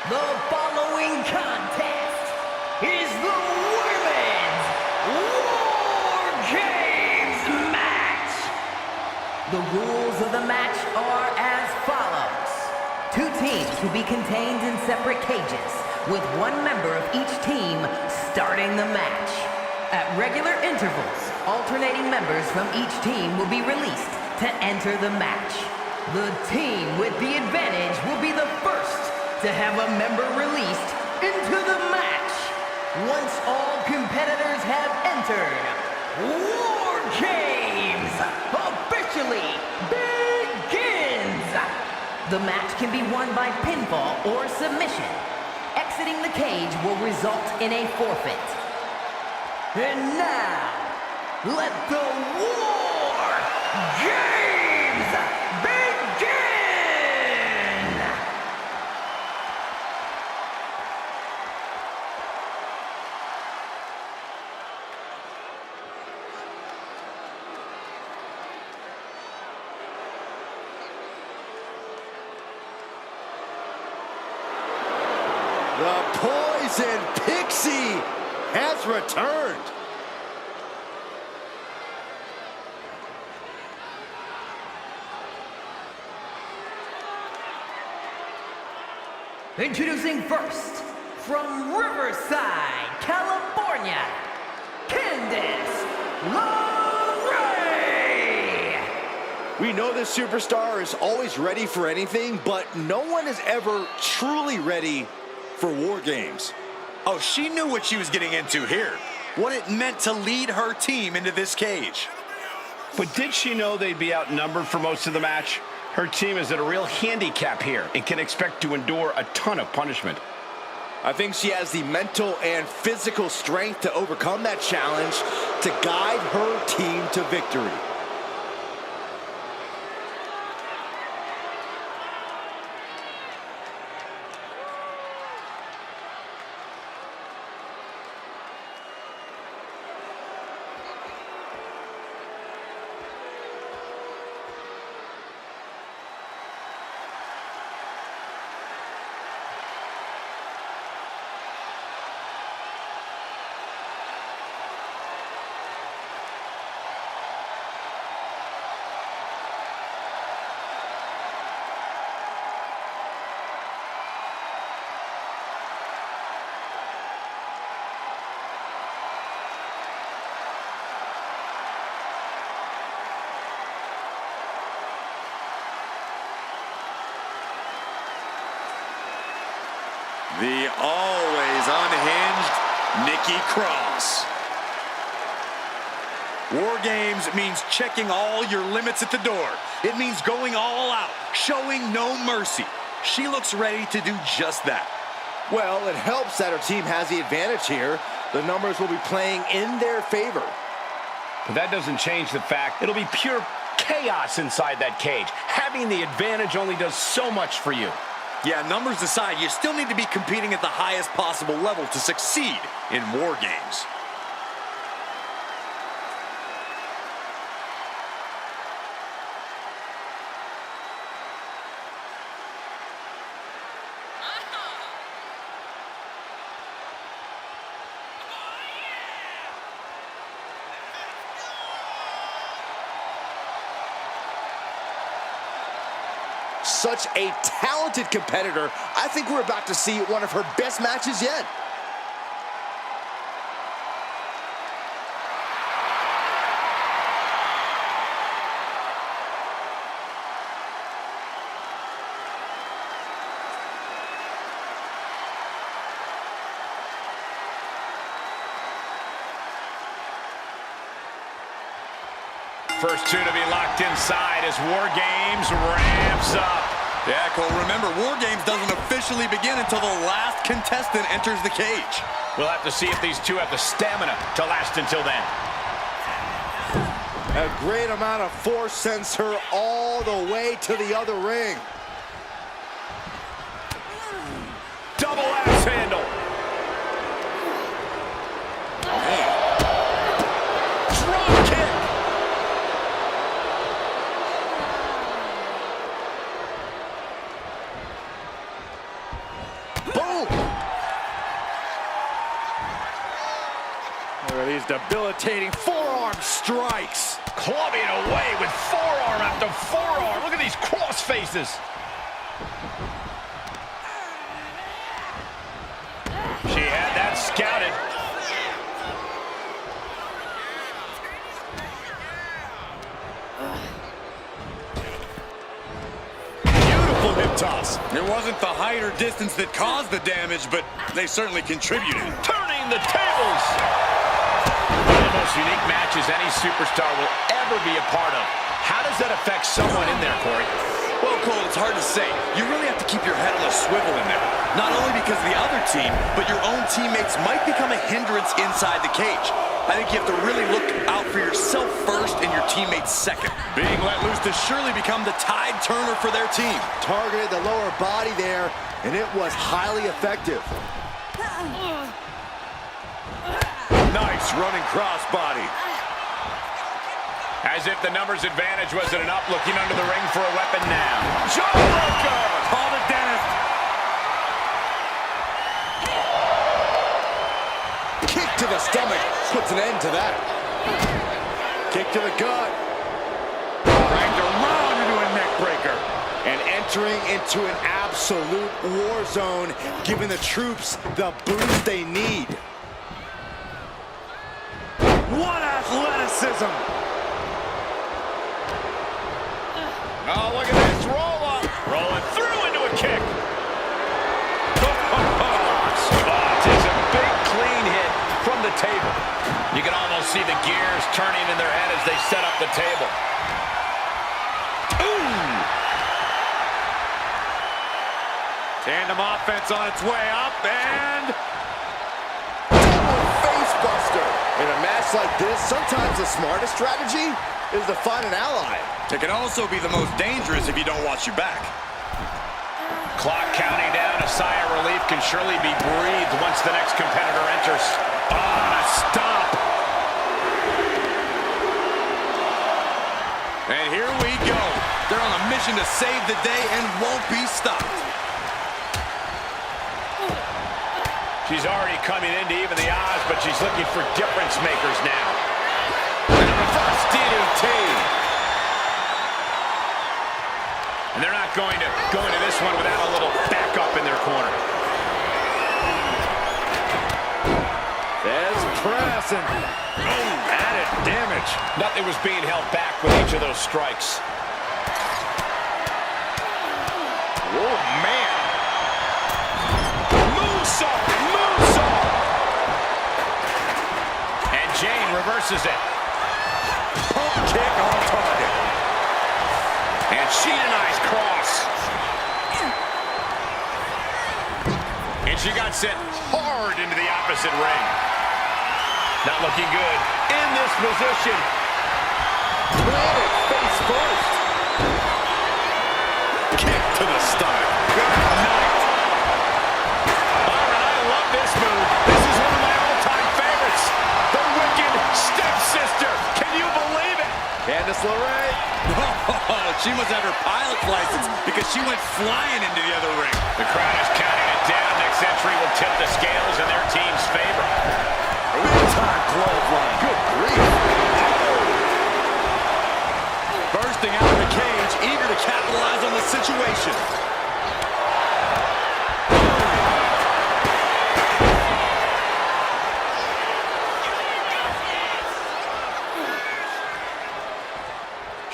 The following contest is the Women's WarGames match. The rules of the match are as follows. Two teams will be contained in separate cages, with one member of each team starting the match. At regular intervals, alternating members from each team will be released to enter the match. The team with the advantage will be the first to have a member released into the match. Once all competitors have entered, WarGames officially begins! The match can be won by pinfall or submission. Exiting the cage will result in a forfeit. And now, let the WarGames begin! The Poison Pixie has returned. Introducing first, from Riverside, California, Candice LeRae! We know this superstar is always ready for anything, but no one is ever truly ready for WarGames. Oh, she knew what she was getting into here. What it meant to lead her team into this cage. But did she know they'd be outnumbered for most of the match? Her team is at a real handicap here and can expect to endure a ton of punishment. I think she has the mental and physical strength to overcome that challenge to guide her team to victory. The always unhinged Nikki Cross. WarGames means checking all your limits at the door. It means going all out, showing no mercy. She looks ready to do just that. Well, it helps that her team has the advantage here. The numbers will be playing in their favor. But that doesn't change the fact it'll be pure chaos inside that cage. Having the advantage only does so much for you. Yeah, numbers aside, you still need to be competing at the highest possible level to succeed in WarGames. Such a talented competitor. I think we're about to see one of her best matches yet. First two to be locked inside as WarGames ramps up. Yeah, Cole, remember, WarGames doesn't officially begin until the last contestant enters the cage. We'll have to see if these two have the stamina to last until then. A great amount of force sends her all the way to the other ring. Double axe handle. Drop kick. Debilitating forearm strikes. Clubbing away with forearm after forearm. Look at these cross faces. She had that scouted. Beautiful hip toss. It wasn't the height or distance that caused the damage, but they certainly contributed. Turning the tables. One of the most unique matches any superstar will ever be a part of. How does that affect someone in there, Corey? Well, Cole, it's hard to say. You really have to keep your head on a swivel in there. Not only because of the other team, but your own teammates might become a hindrance inside the cage. I think you have to really look out for yourself first and your teammates second. Being let loose to surely become the tide turner for their team. Targeted the lower body there, and it was highly effective. Nice running crossbody. As if the numbers advantage wasn't enough, looking under the ring for a weapon now. Jawbreaker! Call the dentist. Kick to the stomach puts an end to that. Kick to the gut. Dragged around into a neck breaker. And entering into an absolute war zone, giving the troops the boost they need. What athleticism! Oh, look at this roll up. Rolling through into a kick. Takes a big clean hit from the table. You can almost see the gears turning in their head as they set up the table. Ooh! Tandem offense on its way up, and Double face buster. In a match like this, sometimes the smartest strategy is to find an ally. it can also be the most dangerous if you don't watch your back. Clock counting down. A sigh of relief can surely be breathed once the next competitor enters. Stop. And here we go. They're on a mission to save the day and won't be stopped. She's already coming in to even the odds, but she's looking for difference makers now. And a reverse DDT. And they're not going to go into this one without a little backup in their corner. There's press and Added damage. Nothing was being held back with each of those strikes. Oh, man. Moonsault! Moonsault! And Jane reverses it. Pump kick on target. And she denies cross. And she got sent hard into the opposite ring. Not looking good in this position. planted face first. Kick to the stomach. Good night. All right, I love this move. This is one of my all-time favorites. The Wicked Stepsister. Can you believe it? Candice LeRae. She must have her pilot's license because she went flying into the other ring. The crowd is counting it down. Next entry will tip the scales in their team's favor. Big-time clothesline. Good grief. Bursting out of the cage, eager to capitalize on the situation.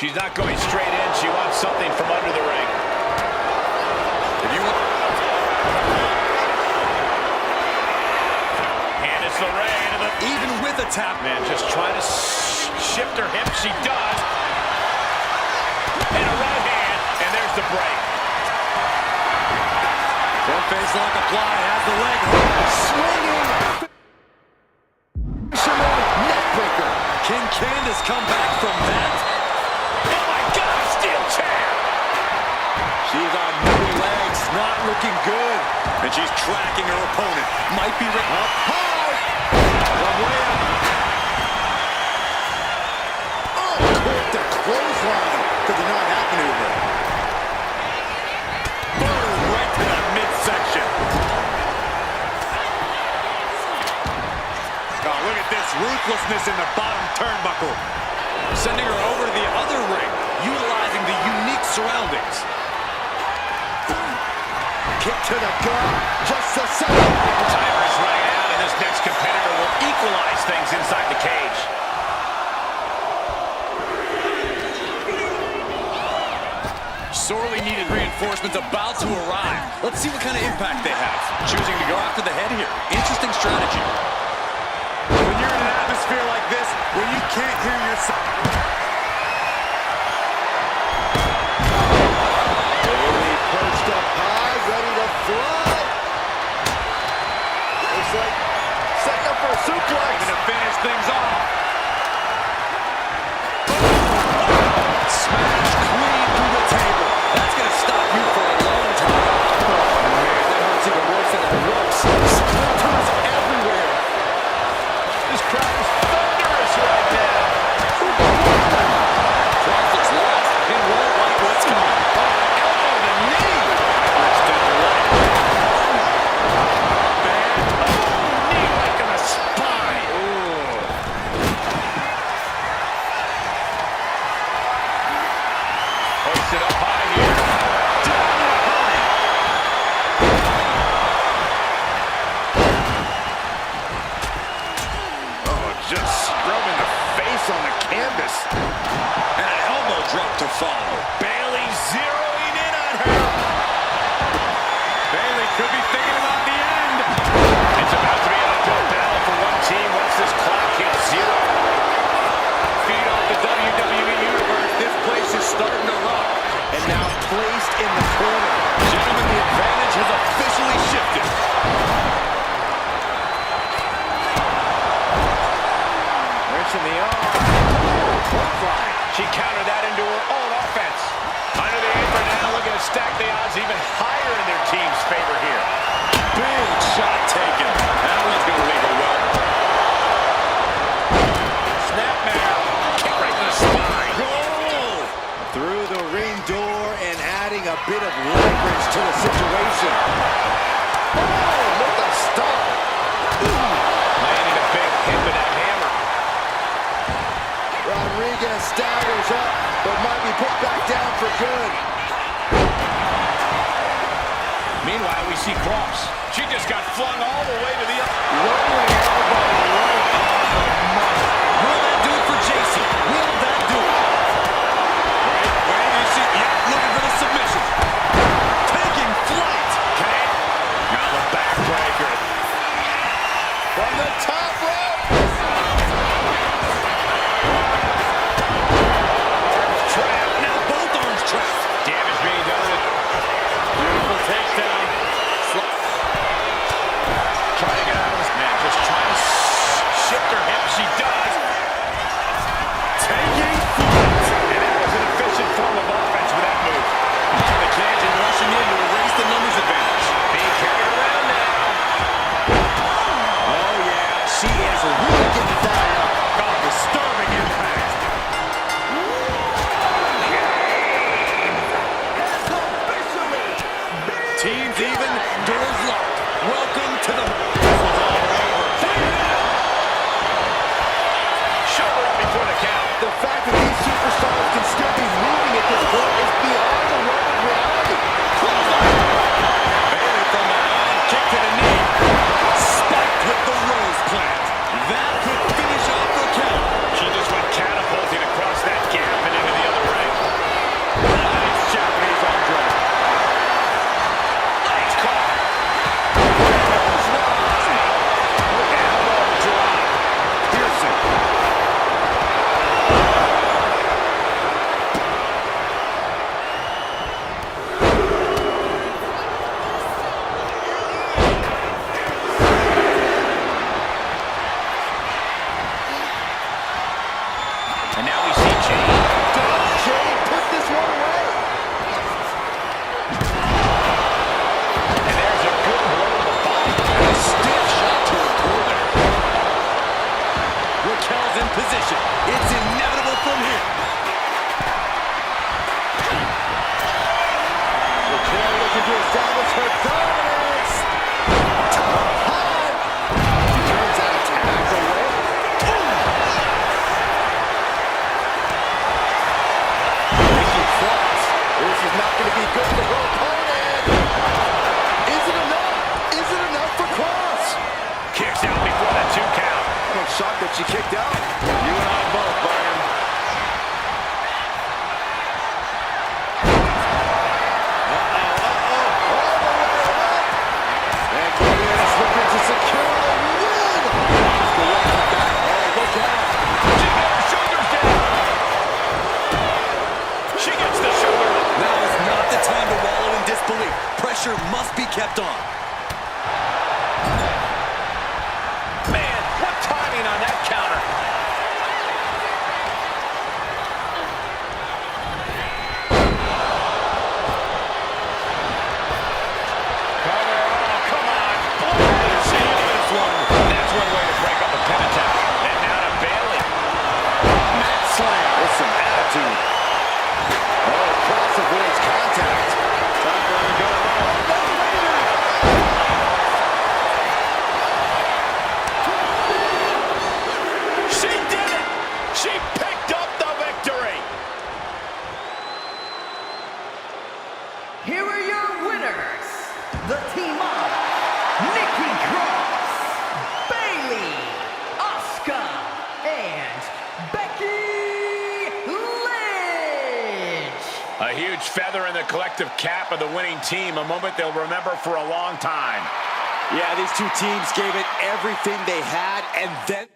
She's not going straight in. She wants something from under the ring. If you want... Candice LeRae into the... Even with a tap, Man, just trying to shift her hip. She does. And a right hand. And there's the break. Front face lock apply, has the leg Swinging. Fisherman neck breaker. Can Candice come back from that? Oh my God, steel chair. She's on new legs, not looking good. And she's tracking her opponent. Might be up high. From way up. Oh, quick to clothesline to the non-hat maneuver. Boom, right to the midsection. Oh, look at this ruthlessness in the bottom turnbuckle. Sending her over to the other ring, utilizing the unique surroundings. Kick to the gut, just a second. Timer is running out, and this next competitor will equalize things inside the cage. Sorely needed reinforcements about to arrive. Let's see what kind of impact they have. Choosing to go after the head here. Interesting strategy. When you're in an atmosphere like this, where you can't hear yourself. Bailey perched up high, ready to fly. Looks like setting up for a suplex. To finish things off. Smash clean through the table. That's going to stop you for a long time. Oh, man, that hurts even worse than it looks. Splinters everywhere. This crowd is thunderous right now. Profits last and won't like what's coming. Elbow to knee. Extended right. Man, knee right to the spine. Hoisted up high here. Down and high. Oh, just scrubbing the face on the canvas. And an elbow drop to follow. Bailey zeroing in on her. Bailey could be thinking about the end. It's about to be an uphill battle for one team once this clock hits zero. Feed off the WWE Universe. This place is starting to rock. And now placed in the corner. Gentlemen, the advantage has officially shifted. Wrenching the arm. Clothesline. She countered that into her own offense. Under the apron now, looking to stack the odds even higher in their team's favor here. Big shot taken. That one's going to leave a well. Snapmare. Kick right to the spine. Goal! Through the ring door and adding a bit of leverage to the situation. Oh, what a stop. Landing a big hit with that hammer. Rodriguez staggers up, but might be put back down for good. Meanwhile, we see Cross. She just got flung all the way to the other. Rolling elbow right on the mark. Will that do it for Jason? Will that do it? Wait, you see, yeah, looking for the submission. Taking flight. Okay. Now the backbreaker. From the top rope. Trap. Now both arms trapped. Damage being done. Beautiful takedown. Trying to get out of this man. Just trying going to be good for her opponent. Is it enough? Is it enough for Cross? Kicks out before the 2 count. I'm shocked that she kicked out. You and I both, Byron. And Carolina slipping to secure the win. The welcome back. Oh, look out. She got her shoulders down. She gets the shoulder up. Now is not the time to wallow in disbelief. Pressure must be kept on. Man, what timing on that counter. Cover. Oh, come on. Boy, she is one. That's one way to break up a pin attack. And now to Bailey. Mat slam with some attitude. Oh, Cross avoids contact. Time for her to go home. She did it! She picked up the victory! Here are your winners, the team of Nikki Cross, Bailey, Asuka, and Becky Lynch. A huge feather in the collective cap of the winning team, a moment they'll remember for a long time. Yeah, these two teams gave it everything they had, and then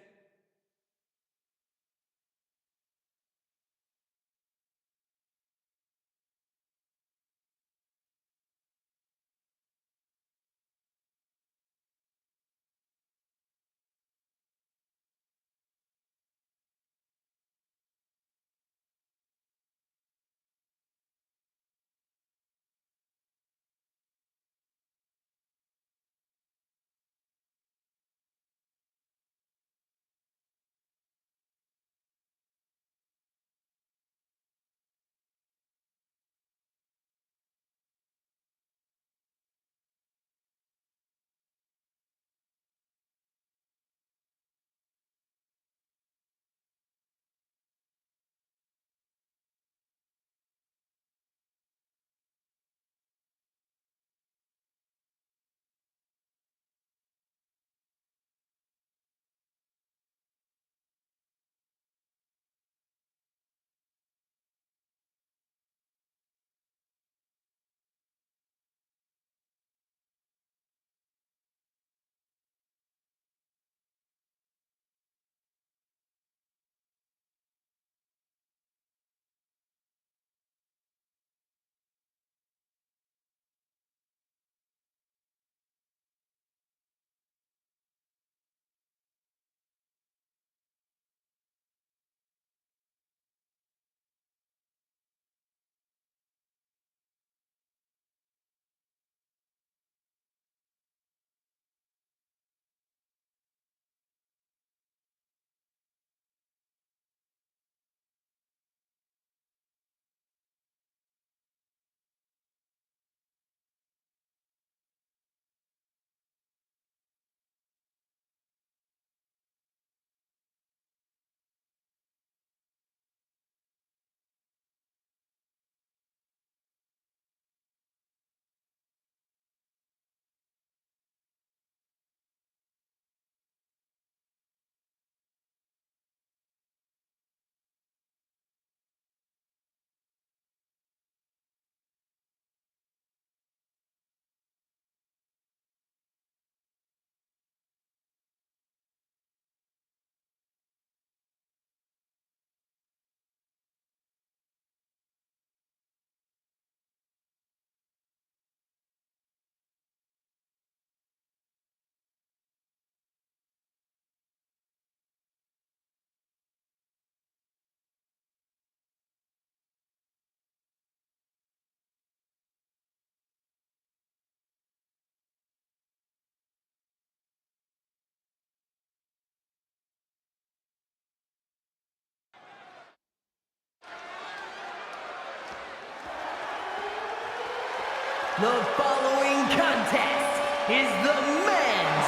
The following contest is the men's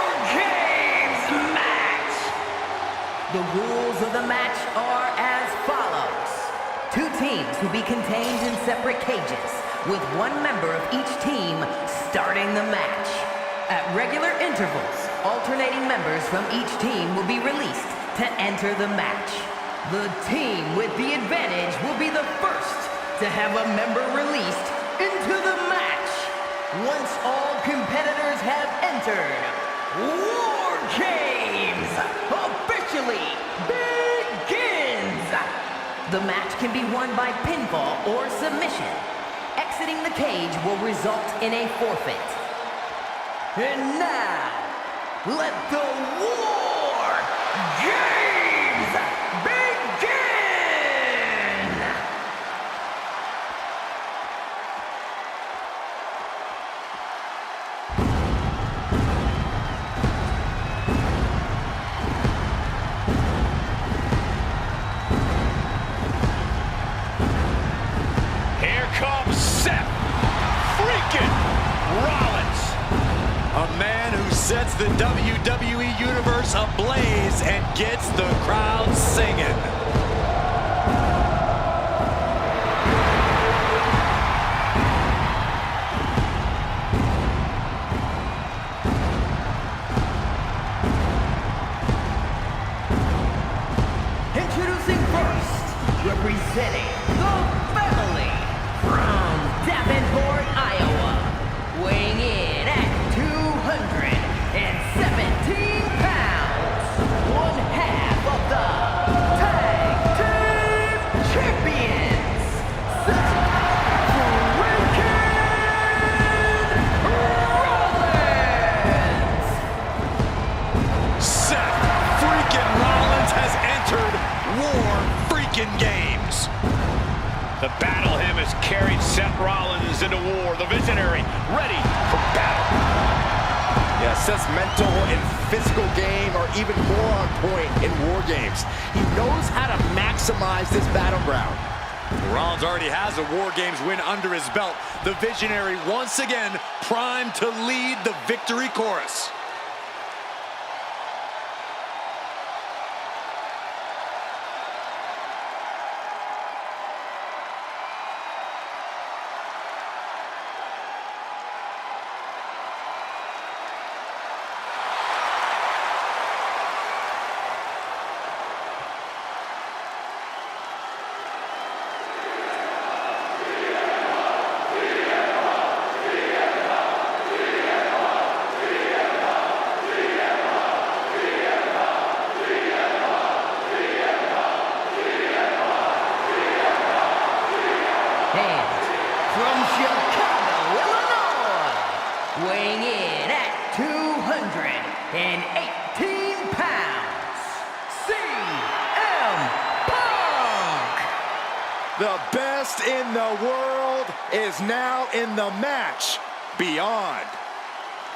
WarGames match. The rules of the match are as follows. 2 teams to be contained in separate cages, with one member of each team starting the match. At regular intervals, alternating members from each team will be released to enter the match. The team with the advantage will be the first to have a member released into the match. Once all competitors have entered, WarGames officially begins! The match can be won by pinfall or submission. Exiting the cage will result in a forfeit. And now, let the War Games begin! Here comes Seth freaking Rollins. A man who sets the WWE Universe ablaze and gets the crowd singing. Introducing first, representing the family from Davenport, Iowa, weighing in at 217 pounds, one half of the Tag Team Champions, Seth Rollins! Seth freaking Rollins has entered War freaking Games. The battle hymn has carried Seth Rollins into war. The visionary ready for battle. Yeah, Seth's mental and physical game are even more on point in War Games. He knows how to maximize this battleground. Rollins already has a War Games win under his belt. The visionary once again primed to lead the victory chorus. And from Chicago, Illinois, weighing in at 218 pounds, CM Punk! The best in the world is now in the match beyond.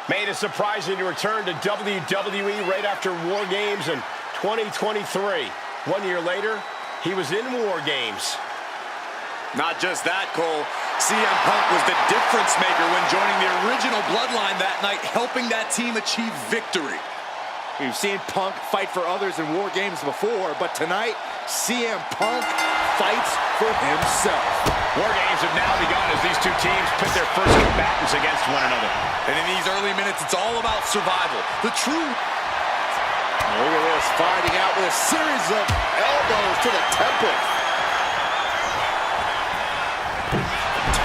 Made a surprising return to WWE right after War Games in 2023. 1 year later, he was in War Games. Not just that, Cole. CM Punk was the difference maker when joining the original Bloodline that night, helping that team achieve victory. We've seen Punk fight for others in War Games before, but tonight, CM Punk fights for himself. War Games have now begun as these two teams pit their first combatants against one another. And in these early minutes, it's all about survival. The true... Look at this, fighting out with a series of elbows to the temple.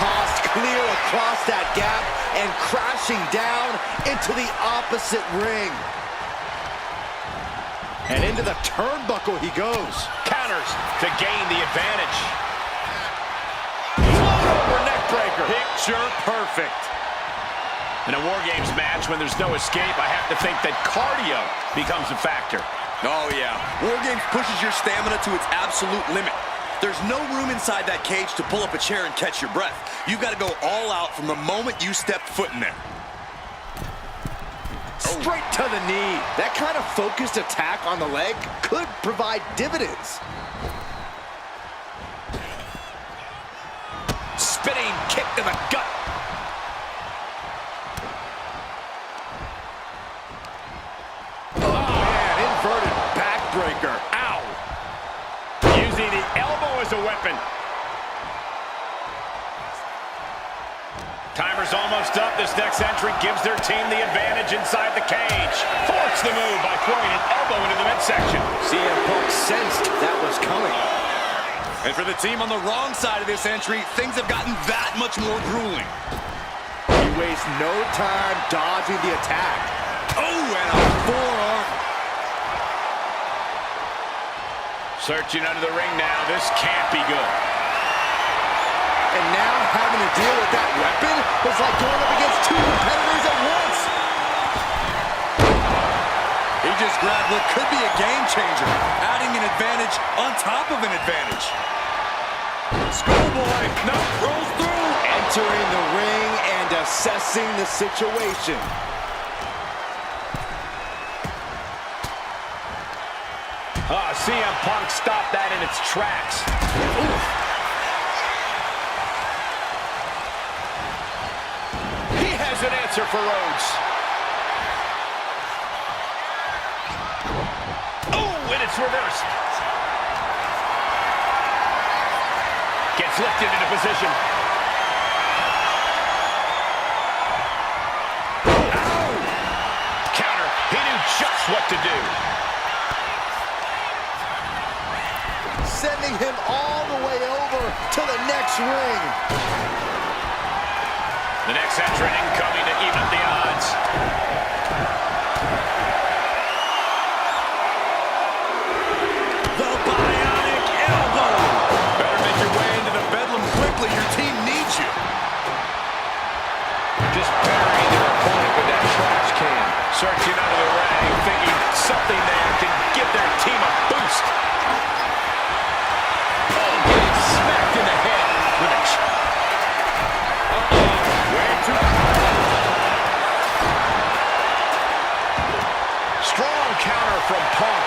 Tossed clear across that gap and crashing down into the opposite ring. And into the turnbuckle he goes. Counters to gain the advantage. Float over neck breaker. Picture perfect. In a War Games match, when there's no escape, I have to think that cardio becomes a factor. Oh, yeah. War Games pushes your stamina to its absolute limit. There's no room inside that cage to pull up a chair and catch your breath. You've got to go all out from the moment you step foot in there. Straight to the knee. That kind of focused attack on the leg could provide dividends. Spinning kick to the gut. Oh, man, inverted backbreaker. Ow. Using the elbow as a weapon. Timer's almost up. This next entry gives their team the advantage inside the cage. Force the move by throwing an elbow into the midsection. CM Punk sensed that was coming. And for the team on the wrong side of this entry, things have gotten that much more grueling. He wastes no time dodging the attack. Oh, and a forearm. Searching under the ring now. This can't be good. And now having to deal with that weapon was like going up against two competitors at once. He just grabbed what could be a game changer, adding an advantage on top of an advantage. Schoolboy, no, rolls through. Entering the ring and assessing the situation. CM Punk stopped that in its tracks. Oof. He has an answer for Rhodes. Oh, and it's reversed. Gets lifted into position. Ow! Counter. He knew just what to do. Sending him all the way over to the next ring. The next entrant incoming to even up the odds. The bionic elbow. Better make your way into the bedlam quickly. Your team needs you. Just burying their opponent with that trash can. Searching under the ring, thinking something there can give their team a boost. Oh, getting smacked in the head with a way too strong counter from Punk.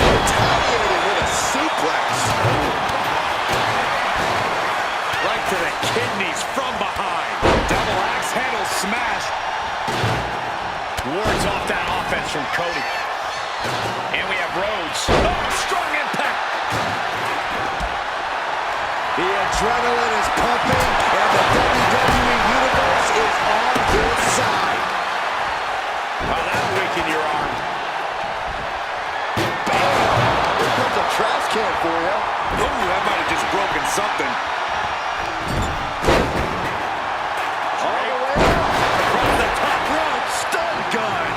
Retaliated with a suplex. Right to the kidneys from behind. Double axe handle smash. Wards off that offense from Cody. And we have Rhodes. Oh, strong impact. The adrenaline is pumping, and the WWE Universe is on his side. Oh, that'll weaken your arm. Bam! Here comes a trash can for you. Oh, that might have just broken something. All the way up. Across the top rope, stun gun.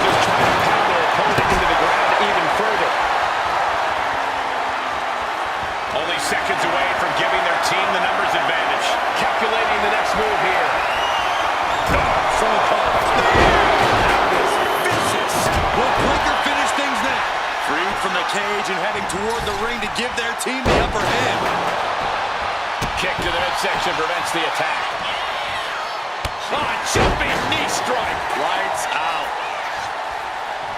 Just trying to pound their opponent into the ground even further. Only seconds away from giving their team the numbers advantage. Calculating the next move here. So close. That was vicious. Will Blinker finish things now? Freed from the cage and heading toward the ring to give their team the upper hand. Kick to the midsection prevents the attack. Jumping knee strike. Lights out.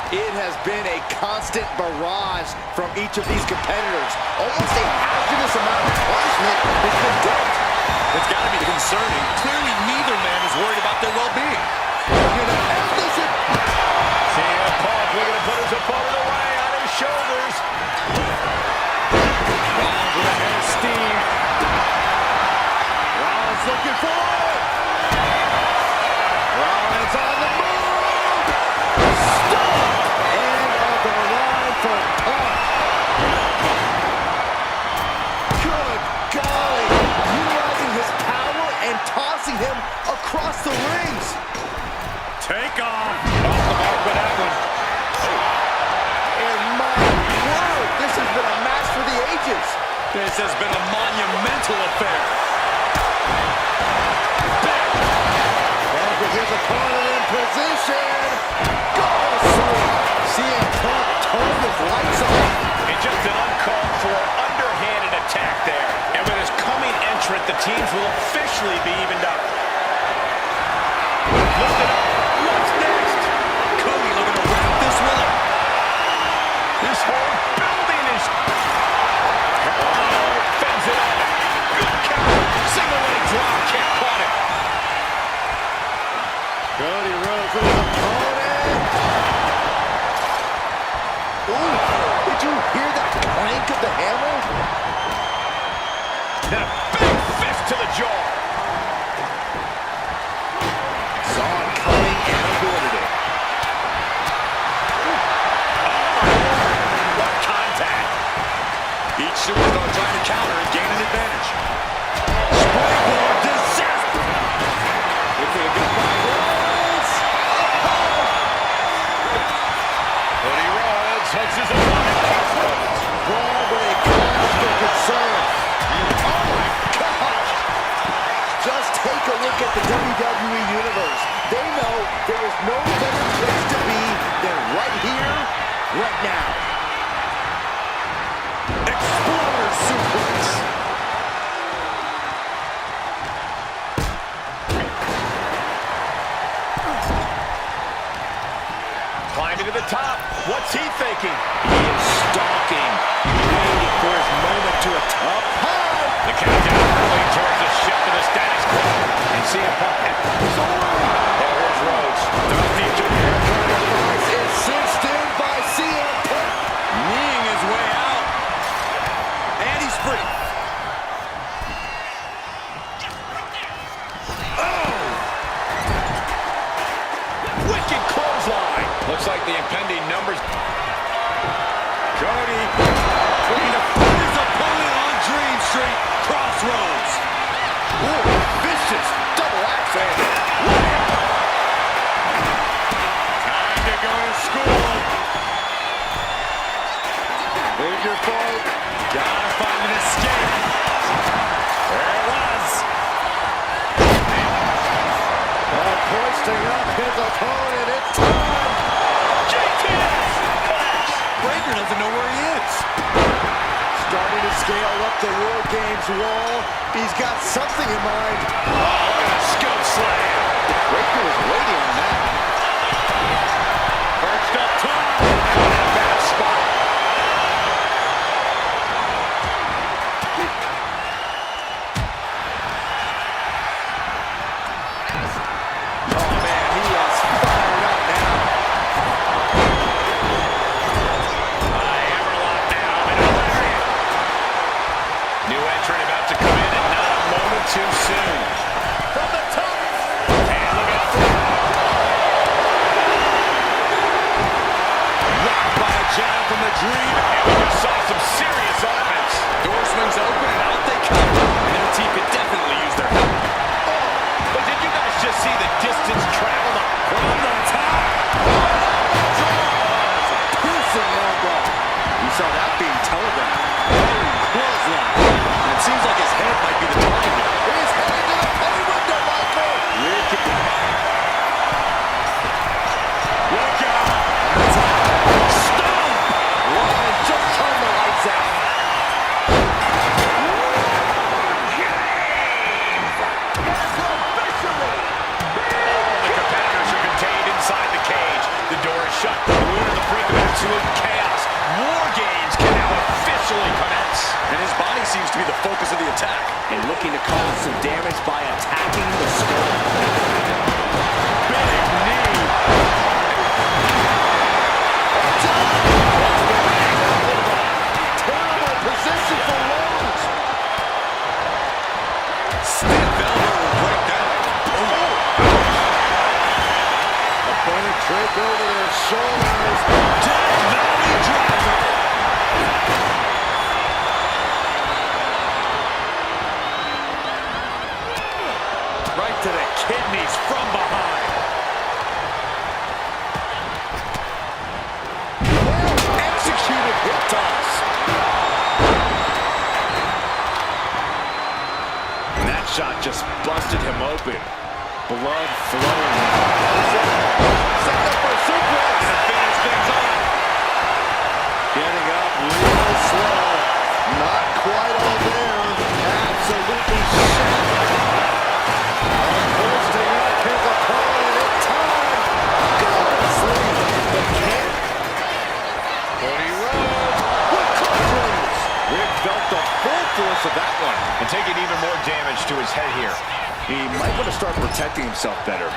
It has been a constant barrage from each of these competitors. Almost a hazardous amount of punishment has been dealt. It's got to be concerning. Clearly, neither man is worried about their well-being. CM Punk looking to put his opponent away on his shoulders. Rollins with a head of steam. Rollins looking for it. Rollins on the move. Stop. End of the line for Punk. Good golly. Utilizing his power and tossing him across the rings. Take off. Off the mark with that one. And my word, this has been a match for the ages. This has been a monumental affair. And with his opponent in position. Goal sweep. CM Punk turned his lights on. It's just an uncalled for, underhanded attack there. And with his coming entrant, the teams will officially be evened up. Lifted up. What's next? Cody looking to wrap this one up. This whole building is... Fends it up. Good counter. Single leg drop. Can't caught it. Cody Rhodes with his opponent. Ooh, did you hear that clank of the hammer? superstar trying to counter and gain an advantage. Springboard disaster. Looking to get by Rhodes. Cody Rhodes hooks his opponent. Brawl with a cause for concern. Oh my gosh! Just take a look at the WWE Universe. They know there is no better place to be than right here, right now. Exploder suplex. Climbing to the top. What's he thinking? He is stalking, waiting for his moment to attack. The countdown early towards the shift to the status quo. And CM Punk. There's Rhodes. The future device is cinched in by CM Punk. Kneeing his way out. And he's free. Oh! Wicked clothesline. Looks like the impending numbers. Cody looking to put his opponent on Dream Street. Crossroads. Ooh, vicious double axe handle. Time to go to school. Figure four. Gotta find an escape. There it was. Hoisting up his opponent. It's time. JTS. Breaker doesn't know where he is. Starting to scale up the WarGames wall. He's got something in mind. Oh, a scope slam. Breaker was waiting on that. Perched up top. Caught in a bad spot. Oh man, he is fired up now. Hammerlock now. And a lariat. New entrant about to come in and not a moment too soon. From the top. And look out for Rocked by a jab from the Dream. And we just saw some serious offense. Door swings open and out they come. And the team could definitely use their help. But did you guys just see the distance traveled From the top. Piercing elbow. You saw that being telegraphed. Clothesline. And it seems like his head might be the target now. He's heading to the pay window, Michael. Wicked. Look out! Stone. Ryan just turned the lights out. The competitors are contained inside the cage. The door is shut. We're at the brink of absolute chaos. WarGames can now officially commence. And his body seems to be the focus of the attack. And looking to cause some damage by attacking the skull. Big knee. Terrible position for Rhodes. Stiff elbow will break down. Opponent draped over their shoulders. Dead Valley Driver. Right to the kidneys from behind. Well executed hip toss. And that shot just busted him open. Blood flowing. Set up for a suplex. To finish things off. Getting up real slow. Not quite all there. Absolutely shattered. Hoisting up his opponent in time. Go to sleep. The kick. Cody Rhodes. With crossroads. Rick felt the full force of that one. And taking even more damage to his head here. He might want to start protecting himself better.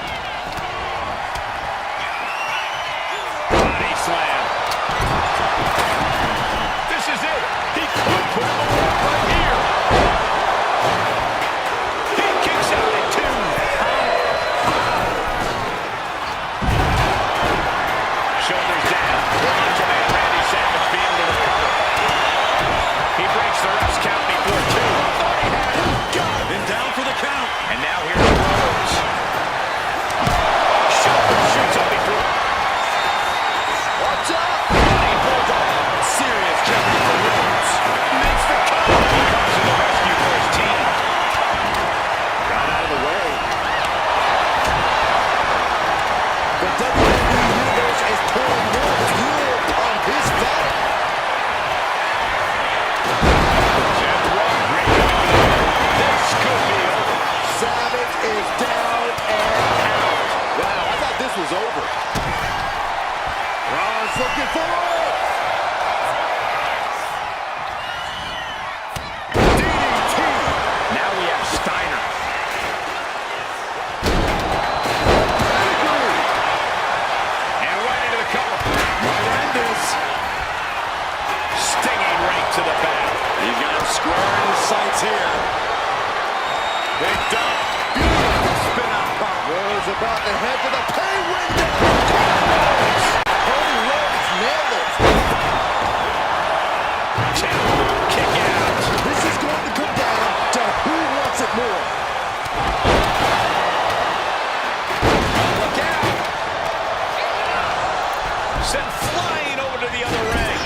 Body slam. This is it. He could put him away right here. He kicks out at two. Shoulders down. Macho Man Randy Savage being able to recover. He breaks the looking for it. DDT. Now we have Steiner. And right into the cover. Might end this. Stinging right to the back. He's got him square in his sights here. Big dump. Beautiful spin out pop. Rose about to head to the pay window. Cody Rhodes nailed it. Kick out. This is going to come down to who wants it more. Look out. Sent flying over to the other ring.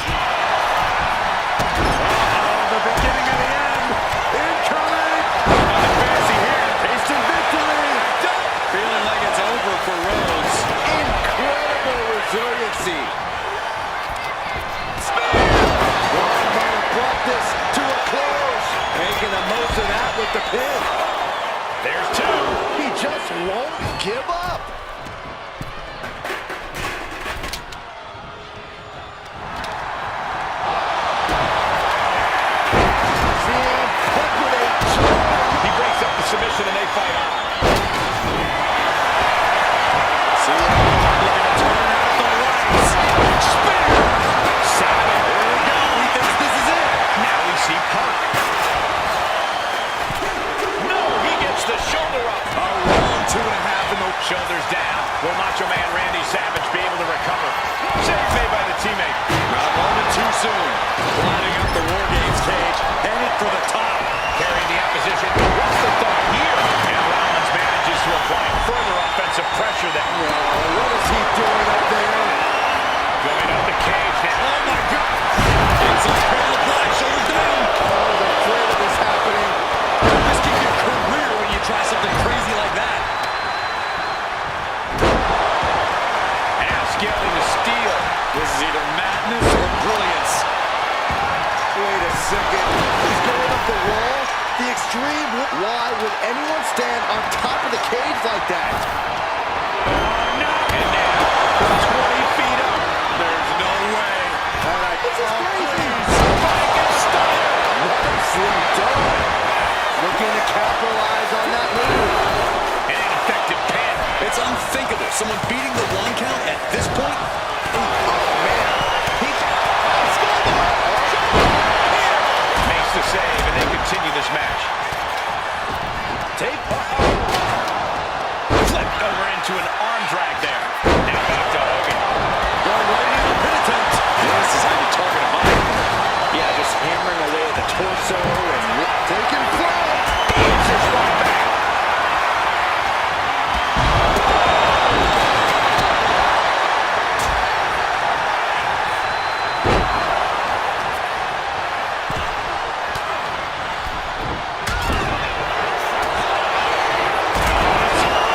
The beginning of the end. Incoming. Nothing fancy here. Instant victory. Feeling like it's over for Rhodes. Incredible resiliency. Ron Bonner brought this to a close. Making the most of that with the pin. There's two. He just won't give up. CM hooked with a choke. He breaks up the submission and they fight on. CM looking to turn out the lights. Spinner. Savage. There we go. He thinks this is it. Now we see Punk. No, he gets the shoulder up. A long 2.5 in the Shoulders down. Will Macho Man Randy Savage be able to recover? Save made by the teammate. Not a moment too soon. Lining up the WarGames cage. Headed for the top. Carrying the opposition. What's the thought here? And Rollins manages to apply further offensive pressure there. What is he doing up there? Going up the cage now. Oh my God. Inside parallel fly. Shoulders down. I was afraid of this happening. You're risking your career when you try something crazy like that. Now scaling the steel. This is either madness or brilliance. Wait a second. He's going up the wall? The extreme. Why would anyone stand on top of the cage like that? No. And now 20 feet up. There's no way. This is crazy. Frankenstein. Nicely done. Looking to capitalize on that move. An ineffective pin. It's unthinkable. Someone beating the 1 count at this point. Oh, man. Makes the save, and they continue this match. Tape. Flipped over into an arm drag there. Now back to Hogan. Going right into the pin attempt. This is how you target a body. Yeah, just hammering away at the torso and taking flight. Just right back.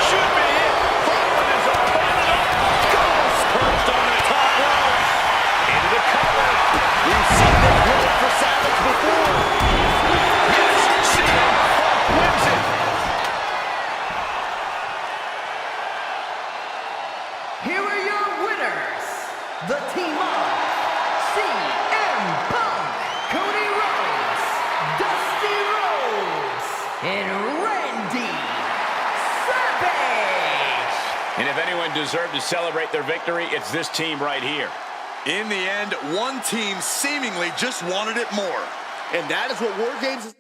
Should be it. Forward is up. Goes perched onto the top rope. Into the cover. We've seen this work for Savage before. Yes, CM Punk wins it. Here are your winners, the team of CM Punk, Cody Rhodes, Dusty Rhodes, and Randy Savage. And if anyone deserved to celebrate their victory, it's this team right here. In the end, one team seemingly just wanted it more. And that is what WarGames is.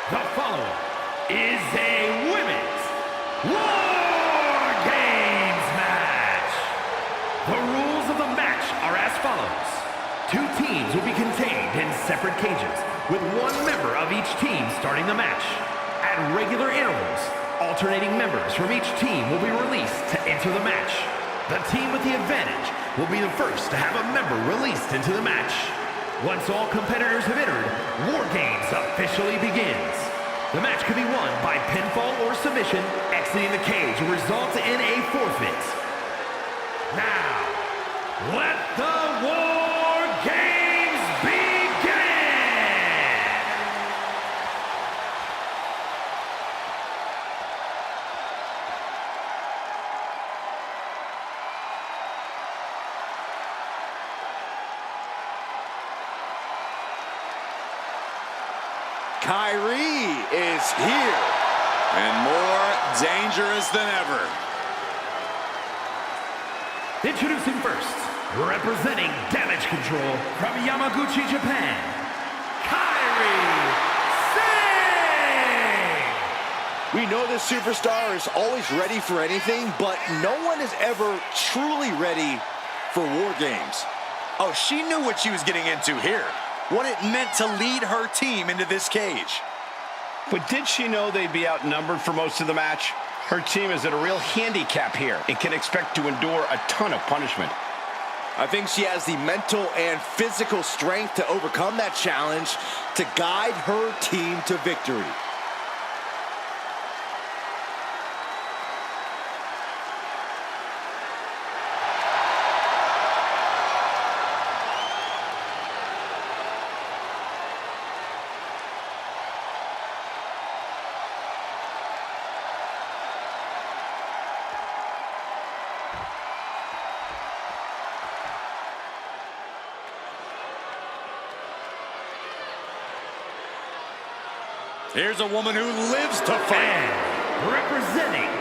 The following is a women's WarGames match. The rules of the match are as follows. 2 teams will be contained in separate cages, with 1 member of each team starting the match. At regular intervals, alternating members from each team will be released to enter the match. The team with the advantage will be the first to have a member released into the match. Once all competitors have entered, WarGames officially begins. The match can be won by pinfall or submission. Exiting the cage will result in a forfeit. Now, let the WarGames begin! Kyrie is here. And more dangerous than ever. Introducing first, representing Damage Control from Yamaguchi, Japan, Kyrie Sane! We know this superstar is always ready for anything, but no one is ever truly ready for WarGames. Oh, she knew what she was getting into here. What it meant to lead her team into this cage. But did she know they'd be outnumbered for most of the match? Her team is at a real handicap here and can expect to endure a ton of punishment. I think she has the mental and physical strength to overcome that challenge to guide her team to victory. Here's a woman who lives to fight. And representing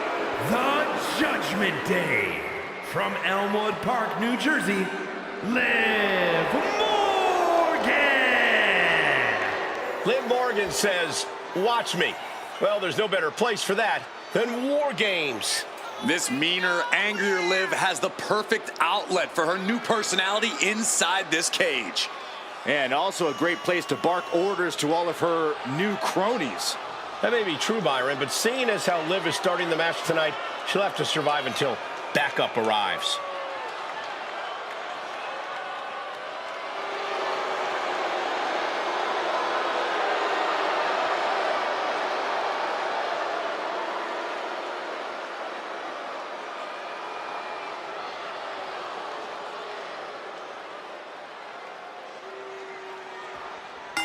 the Judgment Day from Elmwood Park, New Jersey, Liv Morgan! Liv Morgan says, "Watch me." Well, there's no better place for that than WarGames. This meaner, angrier Liv has the perfect outlet for her new personality inside this cage. And also a great place to bark orders to all of her new cronies. That may be true, Byron, but seeing as how Liv is starting the match tonight, she'll have to survive until backup arrives.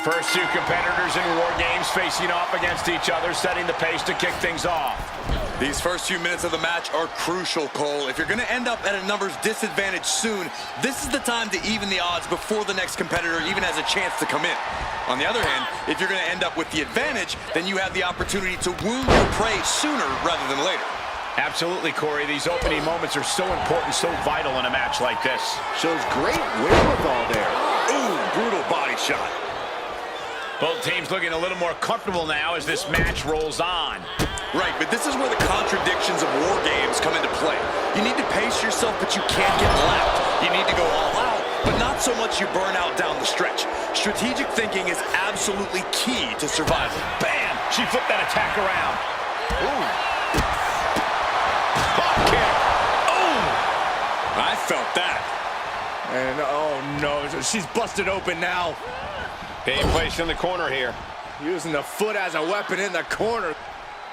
First 2 competitors in WarGames facing off against each other, setting the pace to kick things off. These first few minutes of the match are crucial, Cole. If you're going to end up at a numbers disadvantage soon, this is the time to even the odds before the next competitor even has a chance to come in. On the other hand, if you're going to end up with the advantage, then you have the opportunity to wound your prey sooner rather than later. Absolutely, Corey. These opening moments are so important, so vital in a match like this. Shows great wherewithal there. Ooh, brutal body shot. Both teams looking a little more comfortable now as this match rolls on. Right, but this is where the contradictions of WarGames come into play. You need to pace yourself, but you can't get lapped. You need to go all out, but not so much you burn out down the stretch. Strategic thinking is absolutely key to survival. Bam! She flipped that attack around. Ooh. Hop kick. Oh! I felt that. And oh no, she's busted open now. Being placed in the corner here. Using the foot as a weapon in the corner.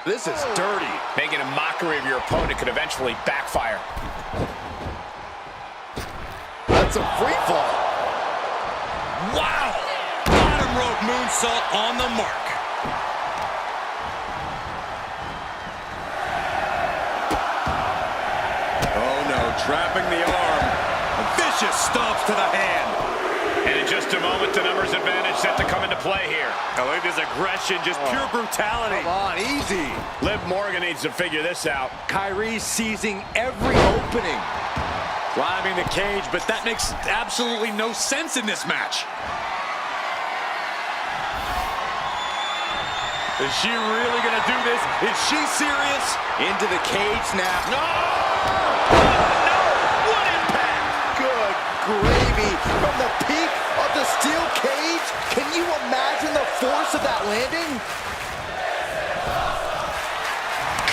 This is dirty. Making a mockery of your opponent could eventually backfire. That's a free fall. Wow! Bottom rope moonsault on the mark. Oh no, trapping the arm. Vicious stomps to the hand. And in just a moment, the numbers advantage set to come into play here. I like this aggression, just pure brutality. Come on, easy. Liv Morgan needs to figure this out. Kyrie seizing every opening. Climbing the cage, but that makes absolutely no sense in this match. Is she really gonna do this? Is she serious? Into the cage now. No! Oh, no! What impact! Good gravy. From the peak of the steel cage, can you imagine the force of that landing?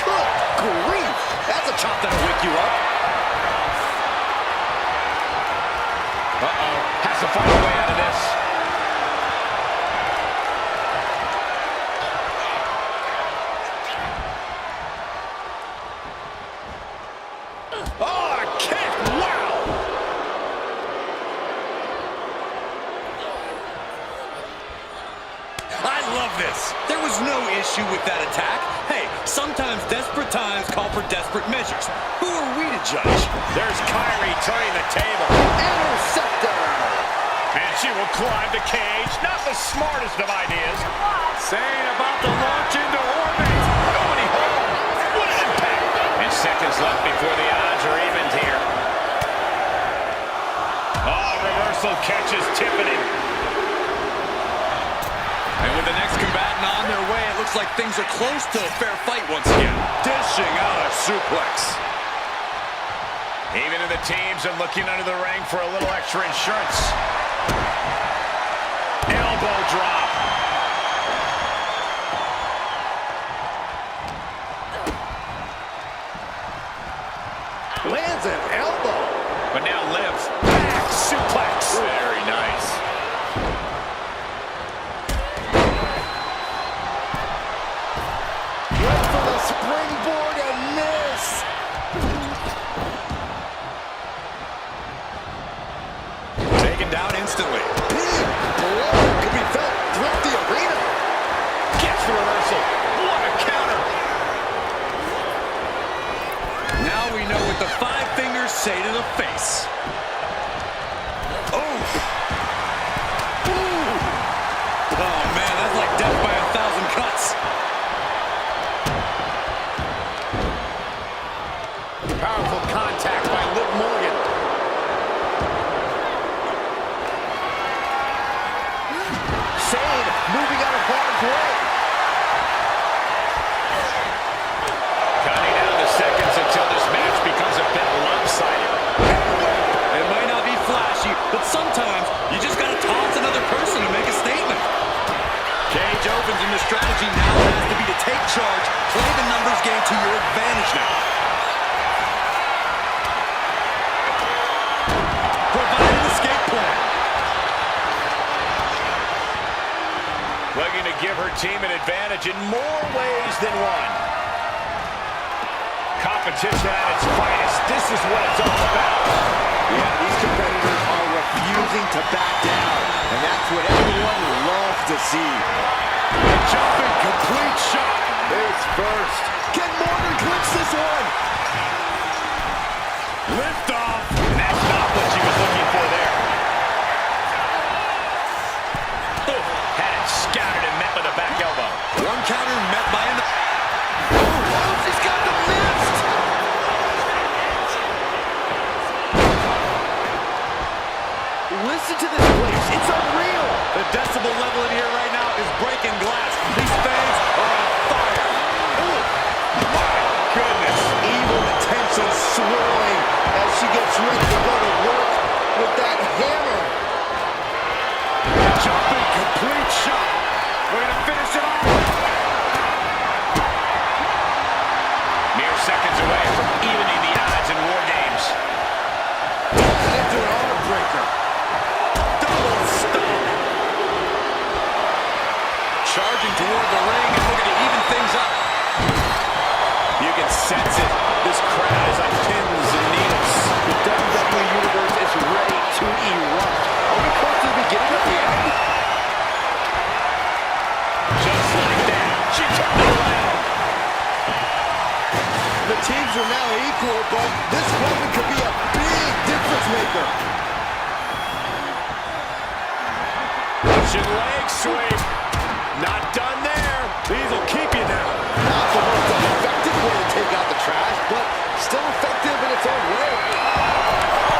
Good grief. That's a chop that'll wake you up. Uh-oh. Has to find a way out of this. Oh, a kick! Wow! I love this. There was no issue with that attack. Hey, sometimes desperate times call for desperate measures. Who are we to judge? There's Kyrie turning the table. Interceptor. And she will climb the cage. Not the smartest of ideas. Saying about the launch into orbit. Nobody home. What an impact. And seconds left before the odds are evened here. Oh, reversal catches Tiffany. And with the next combatant on their way, it looks like things are close to a fair fight once again. Dishing out a suplex. Even in the teams and looking under the ring for a little extra insurance. Elbow drop. Lands an elbow. But now Liv. Back suplex. Very nice. Went for the springboard and miss. Taken down instantly. Big blow could be felt throughout the arena. Gets the reversal. What a counter. Now we know what the five fingers say to the face. Oh! Ooh. Oh, man, that's like death by 1,000 cuts. Powerful contact by Liv Morgan. Shane moving out of harm's way. Counting down the seconds until this match becomes a bit lopsided. It might not be flashy, but sometimes you just gotta toss another person to make a statement. Cage opens and the strategy now has to be to take charge, play the numbers game to your advantage now. Provide an escape plan. Looking to give her team an advantage in more ways than one. Competition at its finest. This is what it's all about. Yeah, these competitors are refusing to back down, and that's what everyone loves to see. Jumping complete shot. Face first. Can Morgan clinch this one? Lift off. And that's not what she was looking for there. Oh, had it scattered and met with a back elbow. One counter met by another. Oh, she's got the mist. Listen to this place. It's unreal. The decibel level in here right now is breaking glass. These fans are on fire. Oh, My goodness. evil intention swirling as she gets ready to go to work with that hammer. Jumping complete shot. We're going to finish it off. Mere seconds away from evening the odds in WarGames. Into an arm breaker. Double stomp. Charging toward the ring and looking to even things up. You can sense it. This crowd is on pins and needles. The WWE Universe is ready to erupt. Are we close to the beginning of the end? Just like that, she turned it around. The teams are now equal, but this weapon could be a big difference maker. Russian leg sweep. Not done there. These will keep you down. Not the most effective way to take out the trash, but still effective in its own way.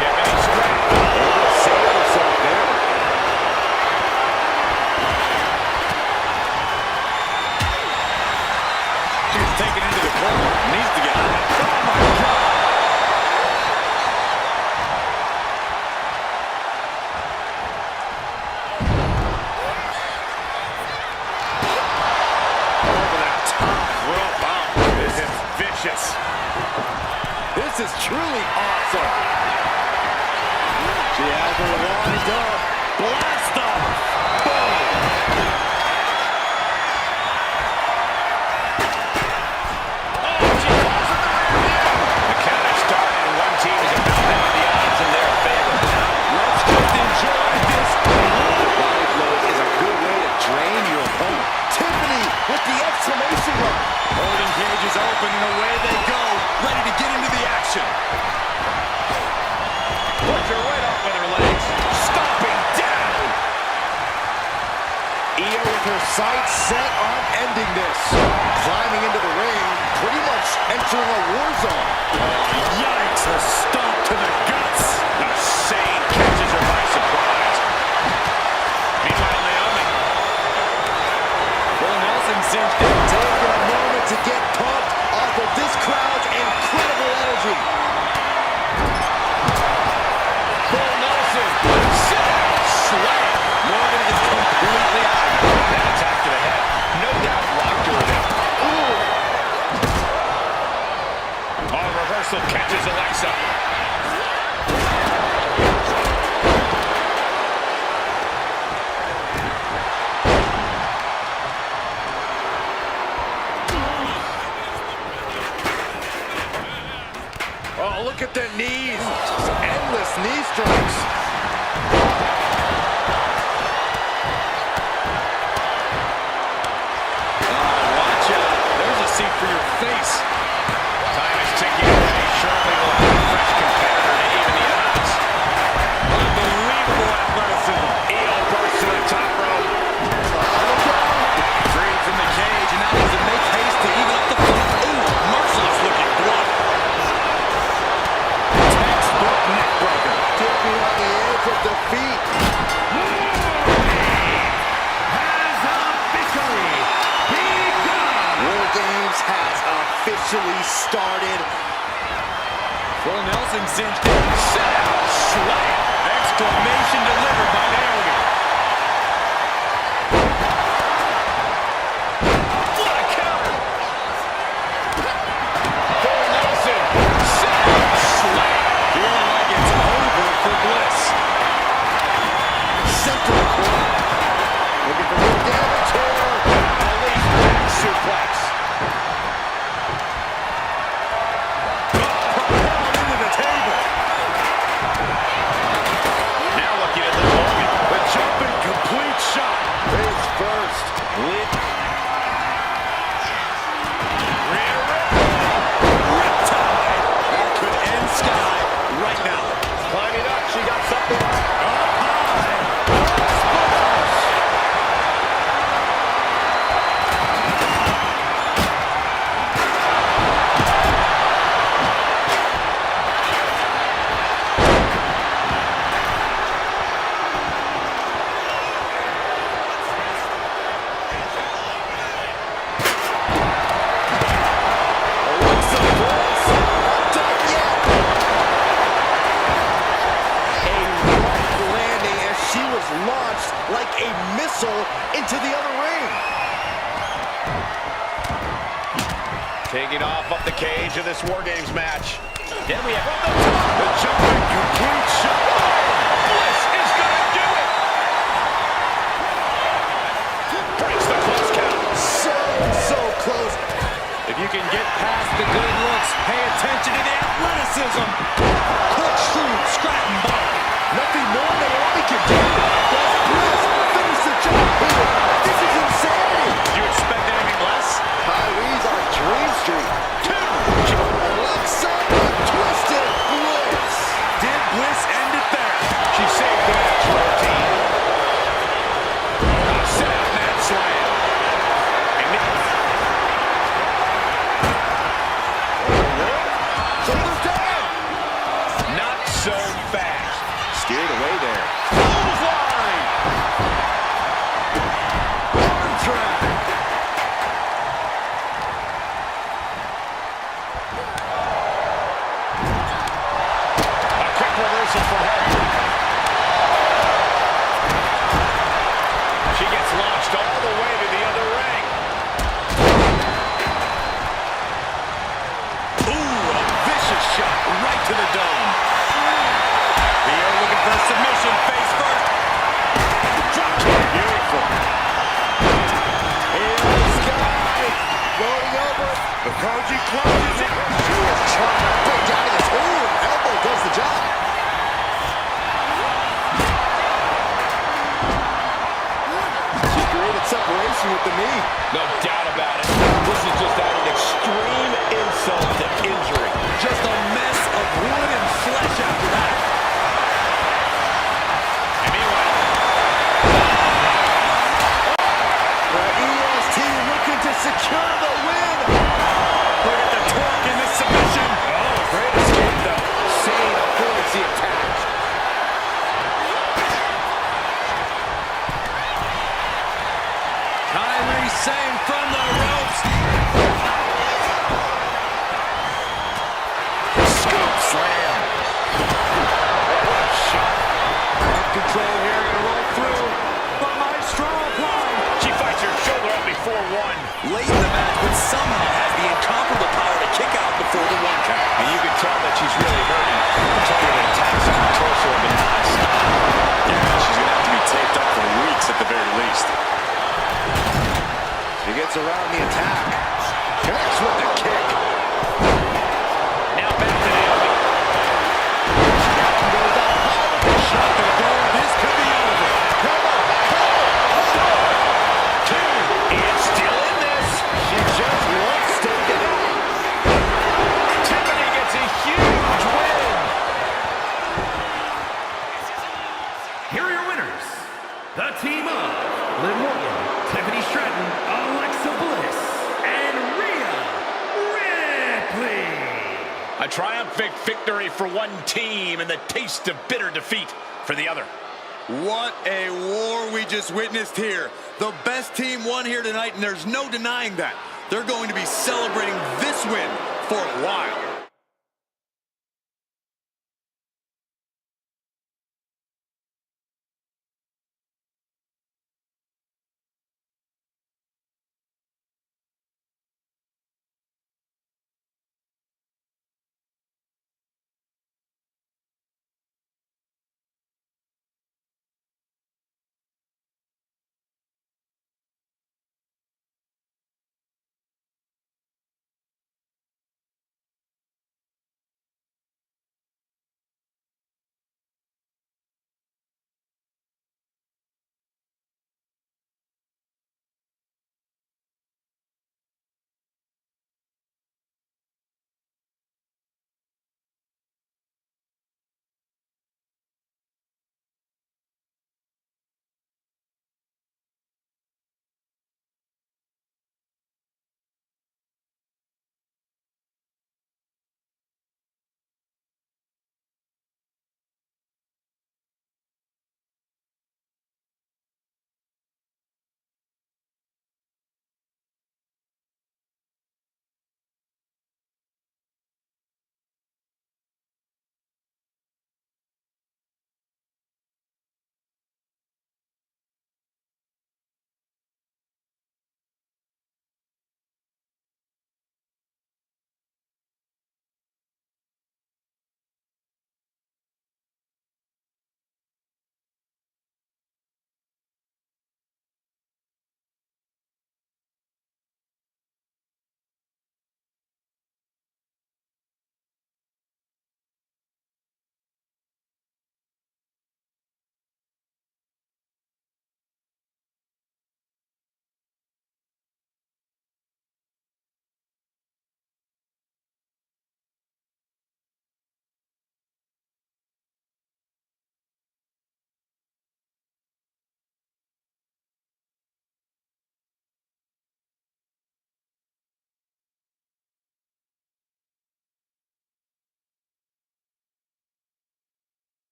Tiffany straight. Able to save herself there. This is truly awesome. She has her lined up. Blast off. Boom. Oh, she calls it the rear view. The count has started, and one team is about to have the odds in their favor. Let's just enjoy this. Body blows is a good way to drain your opponent. Tiffany with the exclamation mark. Holding cage is open, and away they go, ready to get into the action. Puts her right up with her legs. Stomping down. Io with her sights set on ending this. Climbing into the ring, pretty much entering a war zone. Yikes, a stomp to the guts. The Shane catches her by surprise. Meanwhile, Naomi. Well, Nelson seems to have taken a moment to get pumped off of this crowd's incredible energy. Bull Nelson. Sit down. Slam. Morgan is completely out of it. That attack to the head. No doubt rocked her there. Oh, reversal catches Alexa. Oh, look at the knees. Just endless knee strikes. Watch out. There's a seat for your face. Time is ticking away. Shortly will have a fresh competitor to even the odds. Unbelievable athleticism. Io bursts to the top rope. Freed from the cage, and now needs to make haste to even up the fight. Ooh, merciless looking blood. Textbook neck breaker. Tiffany on the edge of defeat. Has officially begun. WarGames has officially started. Full Nelson cinched in. Sit out. Slam. Exclamation delivered by Naomi. What a counter. Bull Nelson. Sit down. Slam. Feeling like it's over for Bliss. Center court. Looking for more damage here. Elite back suplex. Into the table. Now looking at the Morgan. The jumping complete shot. Face first. Lit. Riptide. That could end Sky right now. Climbing up. She got something. Up high. Alexa Bliss. Not done yet. A rough landing as she was launched like a missile into the other ring. Taking off up the cage of this WarGames match. Then we have The jumping complete shot. Bliss is gonna do it. Breaks the close count. So close. If you can get past the good looks, pay attention to the athleticism. Quick, shrewd, scratching body. Nothing more than Naomi can do. Does Bliss finish the job here? This is insanity. Do you expect anything less? Kyrie's on Dream Street. Two. Alexa, a twisted Bliss. Did Bliss end it Koji closes it. She is trying to break out of this. Ooh, an elbow does the job. She created separation with the knee. No doubt about it. This is just adding extreme insult to injury. Just a mess of wood and flesh after that. And meanwhile, The EST looking to secure the win. Look at the torque in this submission. oh, great escape though. Sane avoids the attack. Kyrie Sane from the ropes. Scoop slam. Control here, gonna roll through. But Maestro applied. She fights her shoulder up before one. Late in the match, but somehow has the incomparable power to kick out before the 1 count. And you can tell that she's really hurting. Targeted attacks on the torso have been non-stop. Yeah, she's gonna have to be taped up for weeks at the very least. She gets around the attack. Connects with the kick. Now back to Naomi. Goes up high with the shot. The door, this could be over. Cover, cover. Two. It's still in this. She just won't stay down. Tiffany gets a huge win. Here are your winners. The team of Liv Morgan, Tiffany Stratton, Alexa Bliss, and Rhea Ripley. A triumphant victory for one team and the taste of bitter defeat for the other. What a war we just witnessed here. The best team won here tonight, and there's no denying that. They're going to be celebrating this win for a while.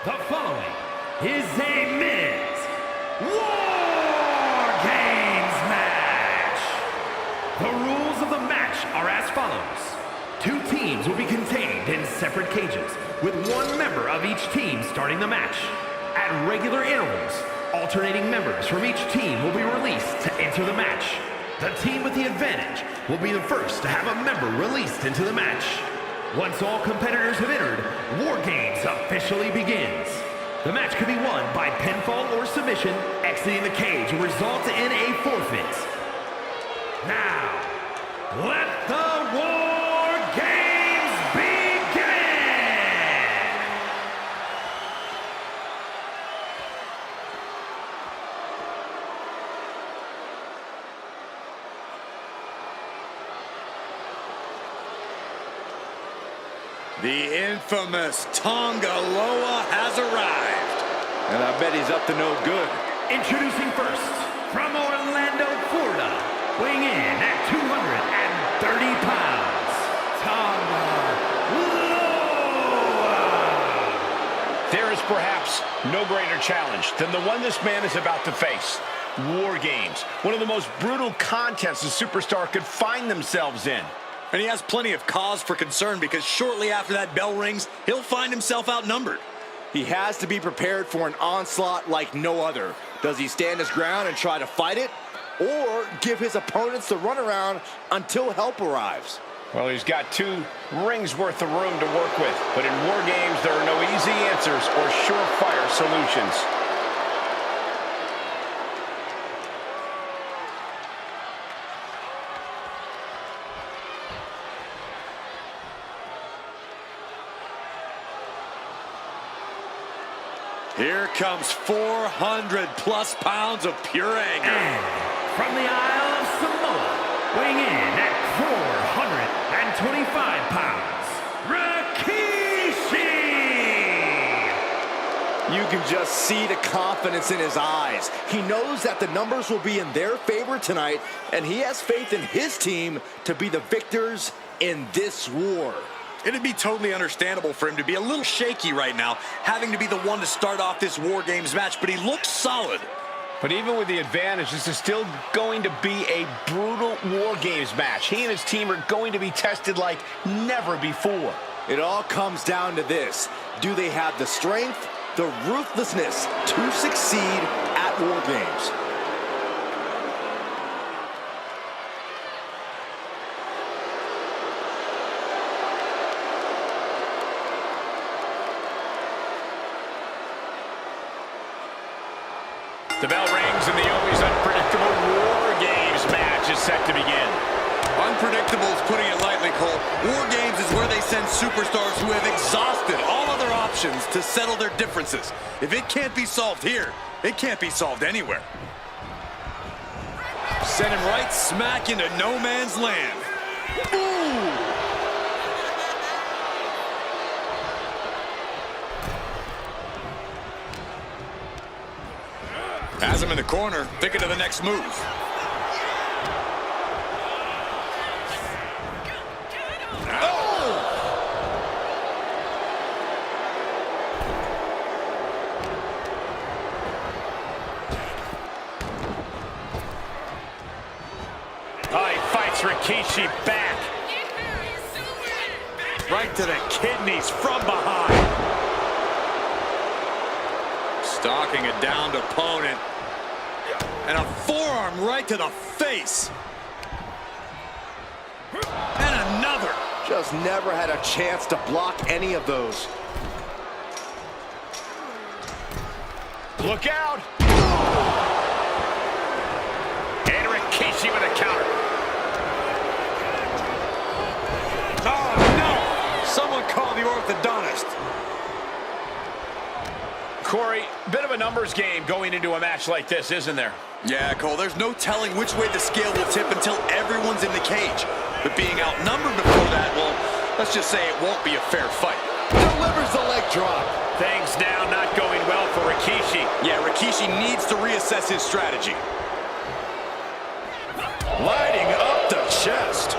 The following is a men's WarGames match. The rules of the match are as follows. 2 teams will be contained in separate cages, with 1 member of each team starting the match. At regular intervals, alternating members from each team will be released to enter the match. The team with the advantage will be the first to have a member released into the match. Once all competitors have entered, WarGames officially begins. The match can be won by pinfall or submission. Exiting the cage will result in a forfeit. Now, let the WarGames begin! The infamous Tonga Loa has arrived. And I bet he's up to no good. Introducing first, from Orlando, Florida, weighing in at 230 pounds, Tonga Loa. There is perhaps no greater challenge than the one this man is about to face. War Games, one of the most brutal contests a superstar could find themselves in. And he has plenty of cause for concern because shortly after that bell rings, he'll find himself outnumbered. He has to be prepared for an onslaught like no other. Does he stand his ground and try to fight it? Or give his opponents the runaround until help arrives? Well, he's got 2 rings worth of room to work with. But in War Games, there are no easy answers or surefire solutions. Here comes 400+ pounds of pure anger. And from the Isle of Samoa, weighing in at 425 pounds, Rikishi! You can just see the confidence in his eyes. He knows that the numbers will be in their favor tonight, and he has faith in his team to be the victors in this war. It'd be totally understandable for him to be a little shaky right now, having to be the one to start off this War Games match, but he looks solid. But even with the advantage, this is still going to be a brutal War Games match. He and his team are going to be tested like never before. It all comes down to this. Do they have the strength, the ruthlessness to succeed at War Games? The bell rings and the always unpredictable War Games match is set to begin. Unpredictable is putting it lightly, Cole. War Games is where they send superstars who have exhausted all other options to settle their differences. If it can't be solved here, it can't be solved anywhere. Send him right smack into no man's land. Ooh! Has him in the corner, thinking of the next move. Oh, he fights Rikishi back. Right to the kidneys from behind. Stalking a downed opponent. And a forearm right to the face. And another. Just never had a chance to block any of those. Look out! And Rikishi with a counter. Oh, no! Someone call the orthodontist. Corey, bit of a numbers game going into a match like this, isn't there? Yeah, Cole, there's no telling which way the scale will tip until everyone's in the cage. But being outnumbered before that, well, let's just say it won't be a fair fight. Delivers the leg drop. Things now not going well for Rikishi. Yeah, Rikishi needs to reassess his strategy. Lighting up the chest.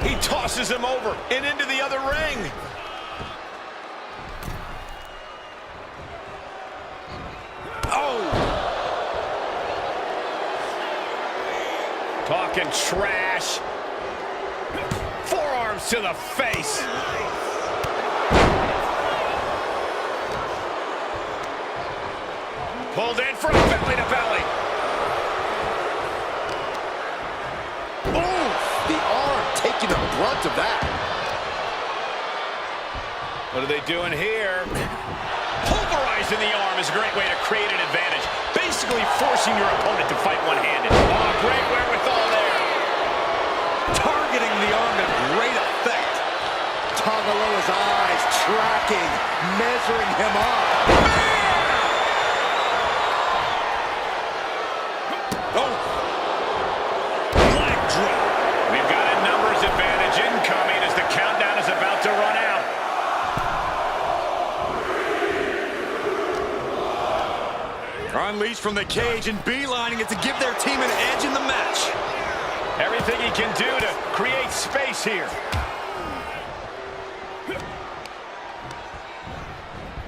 He tosses him over and into the other ring. Talking trash. Elbows to the face. Pulled in from belly to belly. Ooh, the arm taking the brunt of that. What are they doing here? Pulverizing the arm is a great way to create an advantage. Basically forcing your opponent to fight one-handed. Oh, great wherewithal there. Targeting the arm to great effect. Tongue below his eyes, tracking, measuring him up. Oh. Leg drop. We've got a numbers advantage incoming as the countdown is about to run out. Unleashed from the cage and beelining it to give their team an edge in the match. Everything he can do to create space here.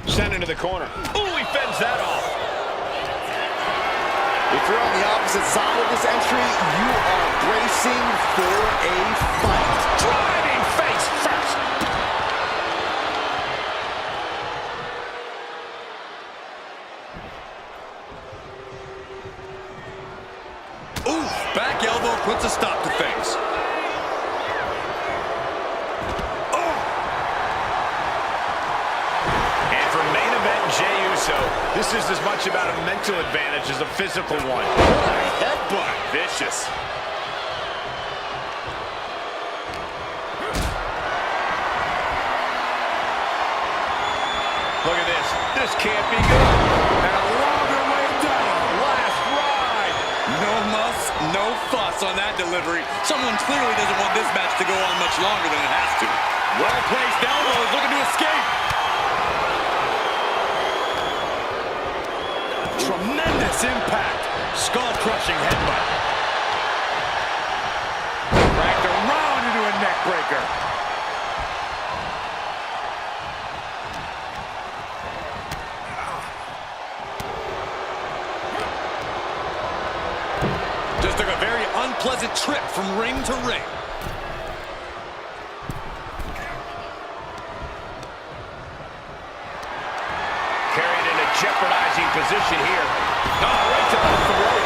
Sent into the corner. Ooh, he fends that off. If you're on the opposite side of this entry, you are bracing for a fight. Driving face first. Ooh, back elbow puts a stop to things. And for main event Jey Uso, this is as much about a mental advantage as a physical one. What a headbutt. Vicious. Look at this. This can't be good. And a longer way down. Last ride. No muss, no fuss on that delivery. Someone clearly doesn't want this match to go on much longer than it has to. Well-placed elbows looking to escape. Tremendous impact. Skull-crushing headbutt. Cracked around into a neck breaker. Just took a very unpleasant trip from ring to ring. Carried in a jeopardizing position here. Oh, right to the throat.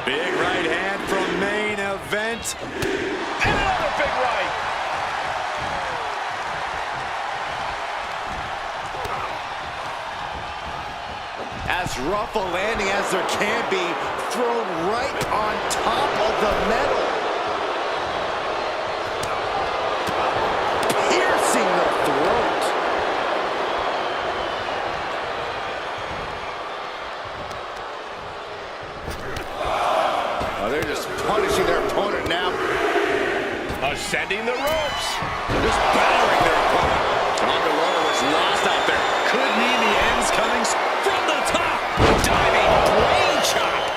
Big right hand from main event. And another big right. As rough a landing as there can be, thrown right on top of the metal. Piercing the throat. Oh, they're just punishing their opponent now. Ascending the ropes. Just battering their opponent. Underwater was lost out there. Could mean the end's coming from the top. Diving brain chop.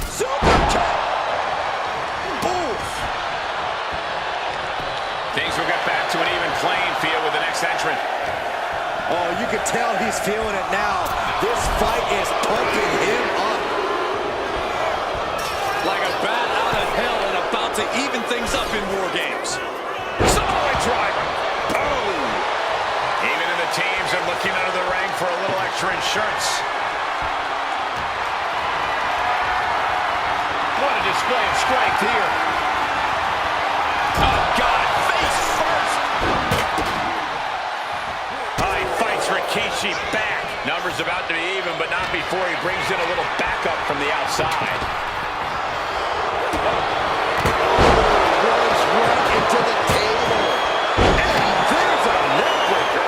Super kick. Oof. Things will get back to an even playing field with the next entrant. Oh, you can tell he's feeling it now. This fight is pumping him up. Like a bat out of hell and about to even things up in WarGames. Samoan driver. Oh. Even in the teams are looking under the ring for a little extra insurance. What a display of strength here. Oh, God. Face first. Oh, he fights Rikishi back. Numbers about to be even, but not before he brings in a little backup from the outside. Runs right into the table. And there's a neck breaker.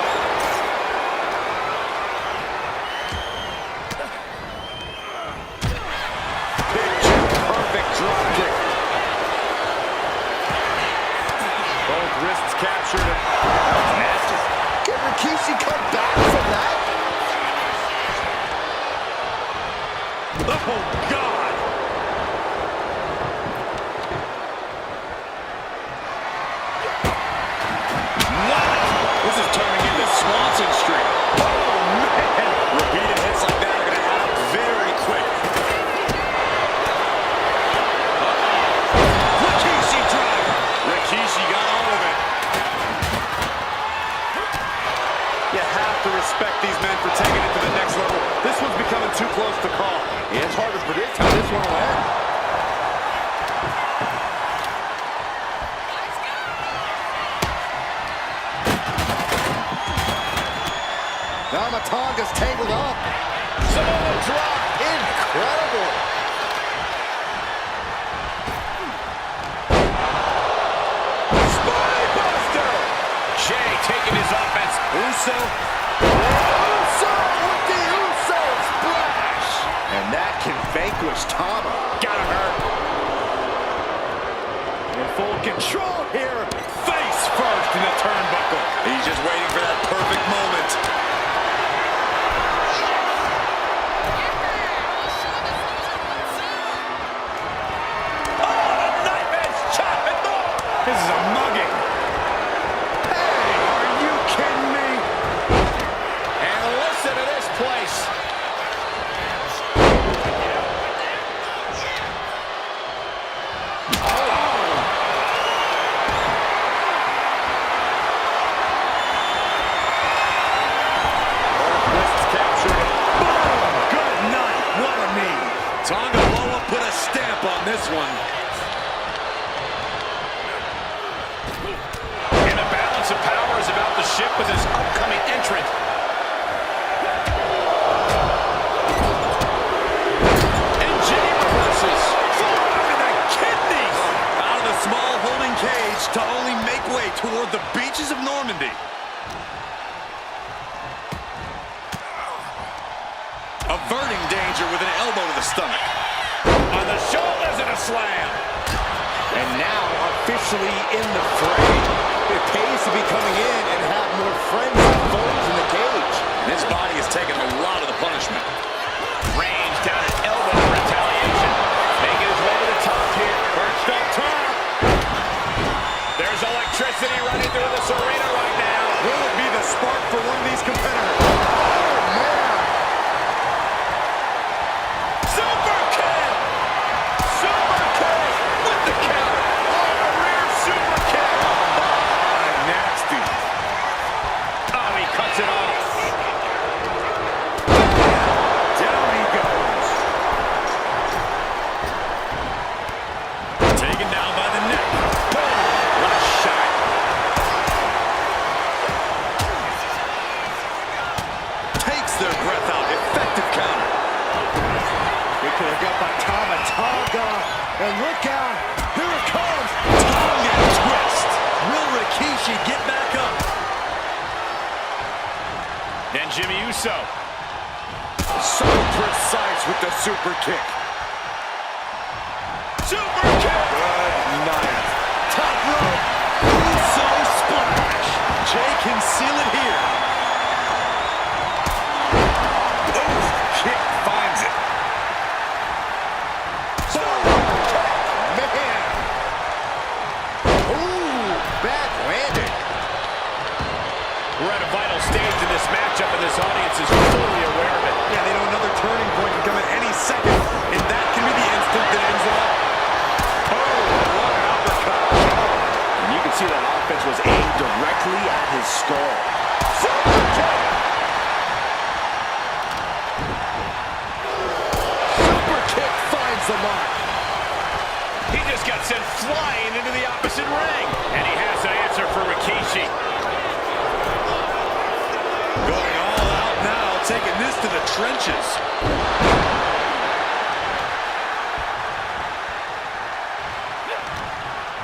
Picture perfect drop kick. Both wrists captured. Nasty. Can Rikishi come back from that? Oh, God. Wow. This is turning into Now Matanga's tangled up. Samoa drop. Incredible. Spinebuster. Jay taking his offense. Uso. Uso with the Uso splash. And that can vanquish Tama. Gotta hurt. In full control here. Face first in the turnbuckle. He's just waiting for that perfect moment. Oh, a knife edge chop and more. This is a mugging. Hey, are you kidding me? And listen to this place. Tonga Loa put a stamp on this one. And the balance of power is about to shift with his upcoming entrant. And Jay reverses. Forearm to the kidneys. Out of the small holding cage to only make way toward the beaches of Normandy. Averting danger with an elbow to the stomach. On the shoulders and a slam. And now officially in the fray. It pays to be coming in and have more friends and foes in the cage. This body has taken a lot of the punishment. Range down an elbow for retaliation. Making his way to the top here. Perched up top. There's electricity running through this arena right now. Will it be the spark for one of these competitors? Super kick! Super kick with the counter. Oh, a rear super kick. Nasty. Oh, he cuts it off. Down he goes. Taken down by the neck. Boom! What a shot. Takes their breath out. Effective counter. It could have got by Tonga. And look out. Here it comes. Tonga twist. Will Rikishi get back up? Then Jimmy Uso. So precise with the super kick. Super kick! Good night. Top rope. Uso splash. Jay can seal it here. Oof. Kick finds it. Man. Ooh, bad landing. We're at a vital stage in this matchup, and this audience is fully aware of it. Yeah, they know another turning point can come at any second, and that can be the instant that ends it all. Oh, what an uppercut. And you can see that offense was aimed directly at his skull. Super kick. Super kick finds the mark. He just got sent flying into the opposite ring. And he has an answer for Rikishi. Going all out now, taking this to the trenches.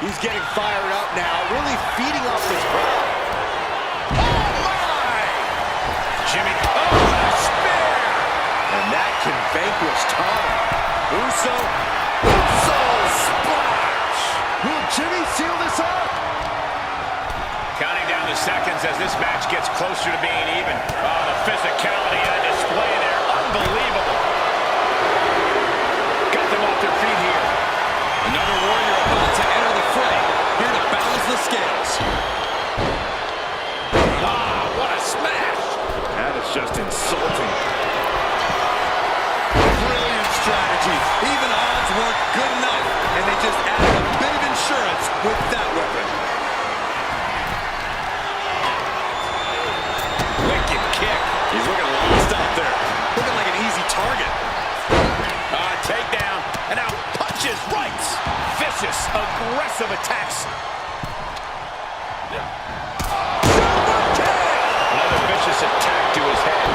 He's getting fired up now, really feeding off this crowd. Oh, my! Jimmy, oh, a spear! And that can vanquish Tama. Uso. Uso splash! Will Jimmy seal this up? Counting down the seconds as this match gets closer to being even. Oh, the physicality on display there. Unbelievable. Got them off their feet here. Another warrior about to enter the fray. Here to balance the scales. Ah, what a smash! That is just insulting. Brilliant strategy. Even odds weren't good enough, and they just added a bit of insurance with that weapon. Wicked kick. He's looking lost out there. Looking like an easy target. Takedown. And now punches, rights. Vicious, aggressive attacks. Super kick! Another vicious attack to his head.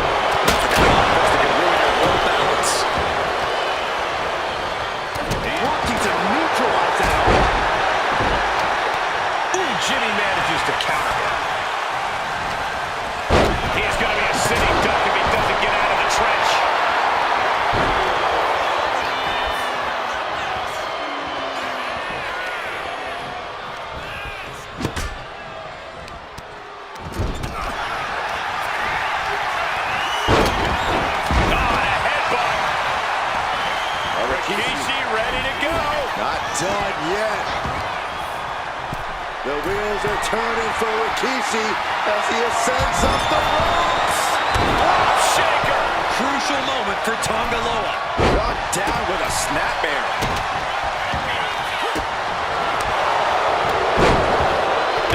The wheels are turning for Rikishi as he ascends up the ropes. Rope shaker! Crucial moment for Tonga Loa. Brought down with a snapmare.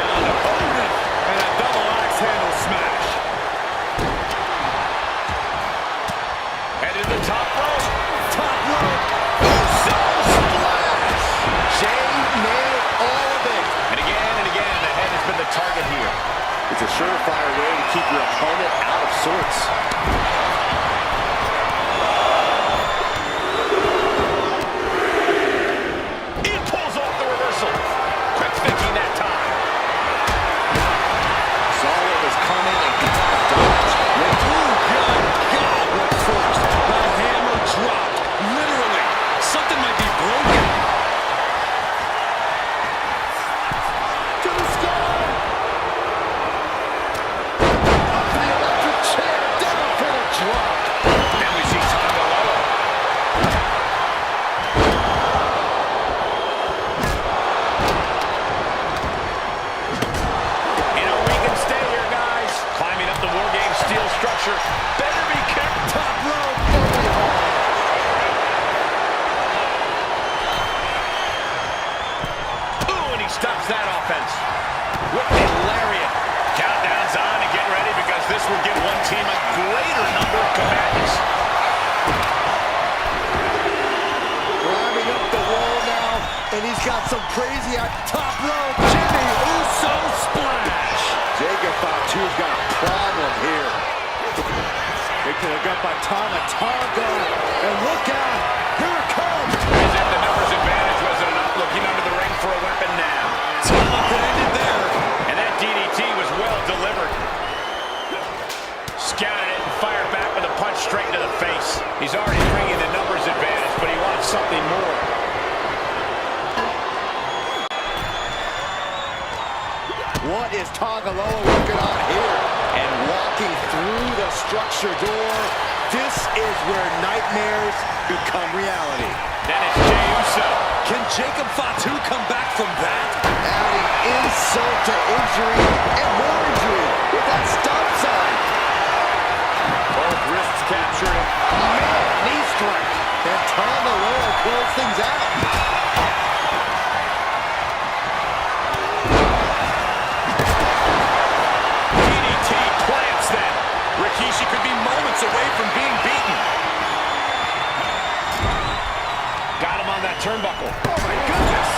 Down opponent and a double axe handle smash. Headed to the top rope. Top rope. Uso splash. Jay nailed all of it. And again, the head has been the target here. It's a surefire way to keep your opponent out of sorts. He pulls off the reversal. Quick thinking that time. Saw what was coming and got the dodge. God, what force. The hammer dropped. Literally. Something might be broken. To the sky. Up the electric chair. Down for the drop. Then we see Tonga Loa. We can stay here, guys. Climbing up the WarGames steel structure. Better be careful. Top rope. Ooh, and he stops that offense. With a lariat. Countdown's on and get ready because this will give one team a greater number of combatants. Climbing up the wall now, and he's got some crazy at top rope. Jimmy Uso splash. Jacob Fatu's got a problem here. Kick to the gut by Tonga. And look out, here it comes. As if the numbers advantage wasn't enough, looking under the ring for a weapon now. Tonga ended there. And that DDT was well delivered. Scouted it and fired back with a punch straight into the face. He's already bringing the numbers advantage, but he wants something more. What is Tonga Loa working on here? And walking through the structure door, this is where nightmares become reality. Then it's Jey Uso. Can Jacob Fatu come back from that? Adding insult to injury and more injury with that stop sign. Both wrists captured. Man, knee strike. And Tonga Loa close things out. DDT plants that. Rikishi could be moments away from being beaten. Got him on that turnbuckle. Oh my goodness.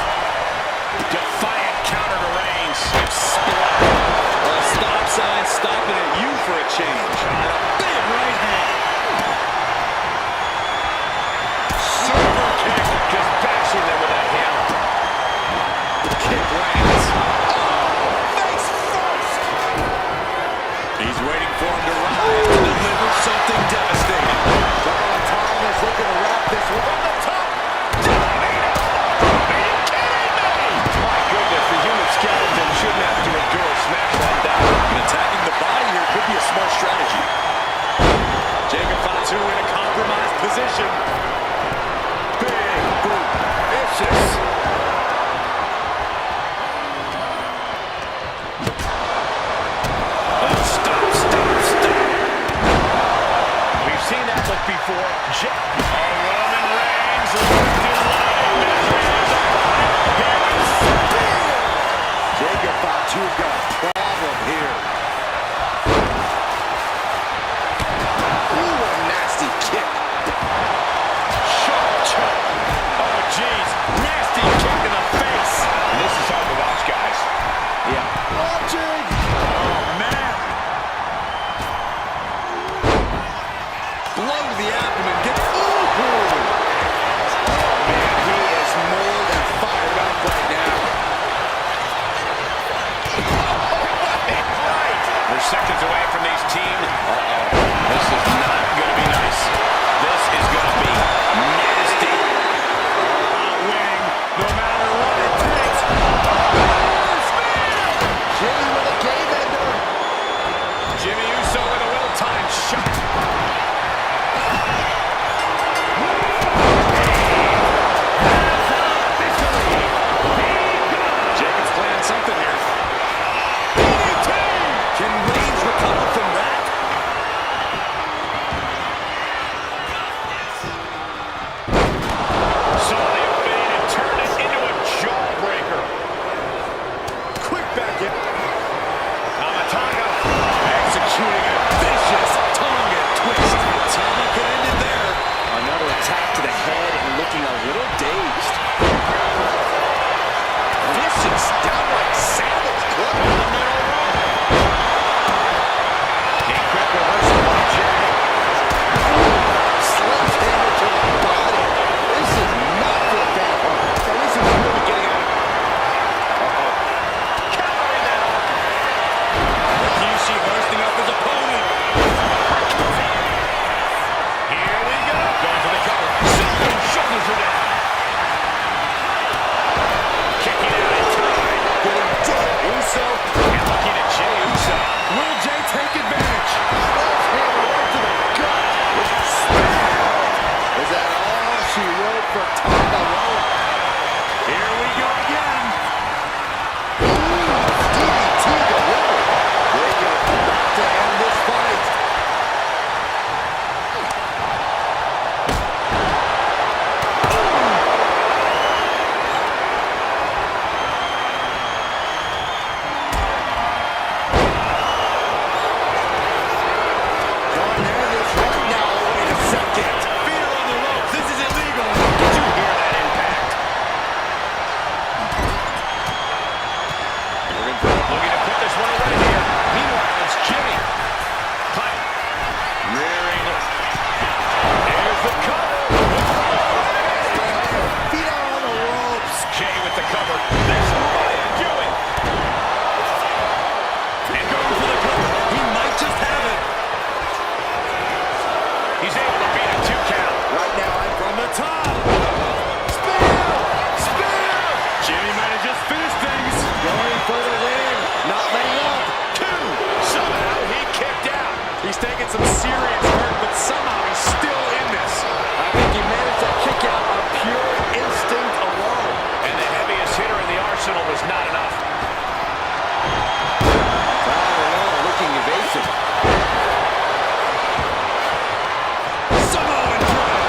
Defiant counter to Reigns. A stop sign stopping at you for a change. And a big right hand. Super kick. Just bashing them with that hammer. Kick lands. Oh, face first. He's waiting for him to rise to deliver something devastating. Tonga's looking to wrap this one on the top. My goodness, the human skeleton shouldn't have to endure a smash like that. And attacking the body here could be a smart strategy. Jacob Fatu in a compromised position. Big boot. Vicious. Stop. We've seen that look before. Roman Reigns lifted line measures Jacob Fatu's got a problem here. Ooh, a nasty kick. Sharp chop. Oh, jeez. Nasty kick in the face. And this is hard to watch, guys. Yeah. Watching. Oh, man. Blow to the abdomen. Get. Man, he is more than fired up right now. not enough. Looking evasive. Samoan drop.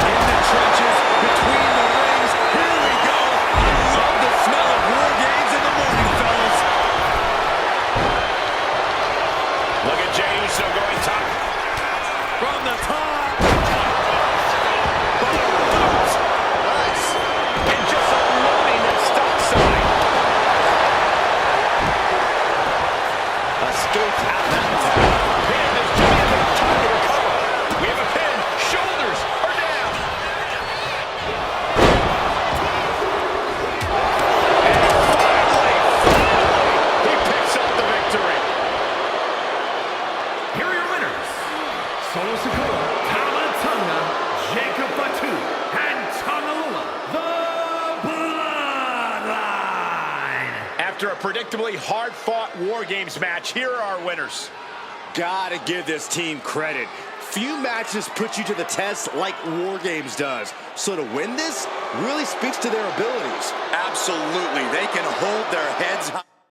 In the trenches, between the rings. Here we go. I love the smell of War Games in the morning, fellas. Look at Jey Uso going top. From the top. Nice. And just unloading that stop sign. Escaped out that time. Man, this Jey has enough time to recover. We have a pin. Shoulders are down. And finally, he picks up the victory. Here are your winners. Solo Sikoa, Tama Tonga, Jacob Fatu, and Tongalula, the Bloodline. After a predictably hard-fought War Games match, here are our winners. Gotta give this team credit. Few matches put you to the test like War Games does. So to win this really speaks to their abilities. Absolutely. They can hold their heads high.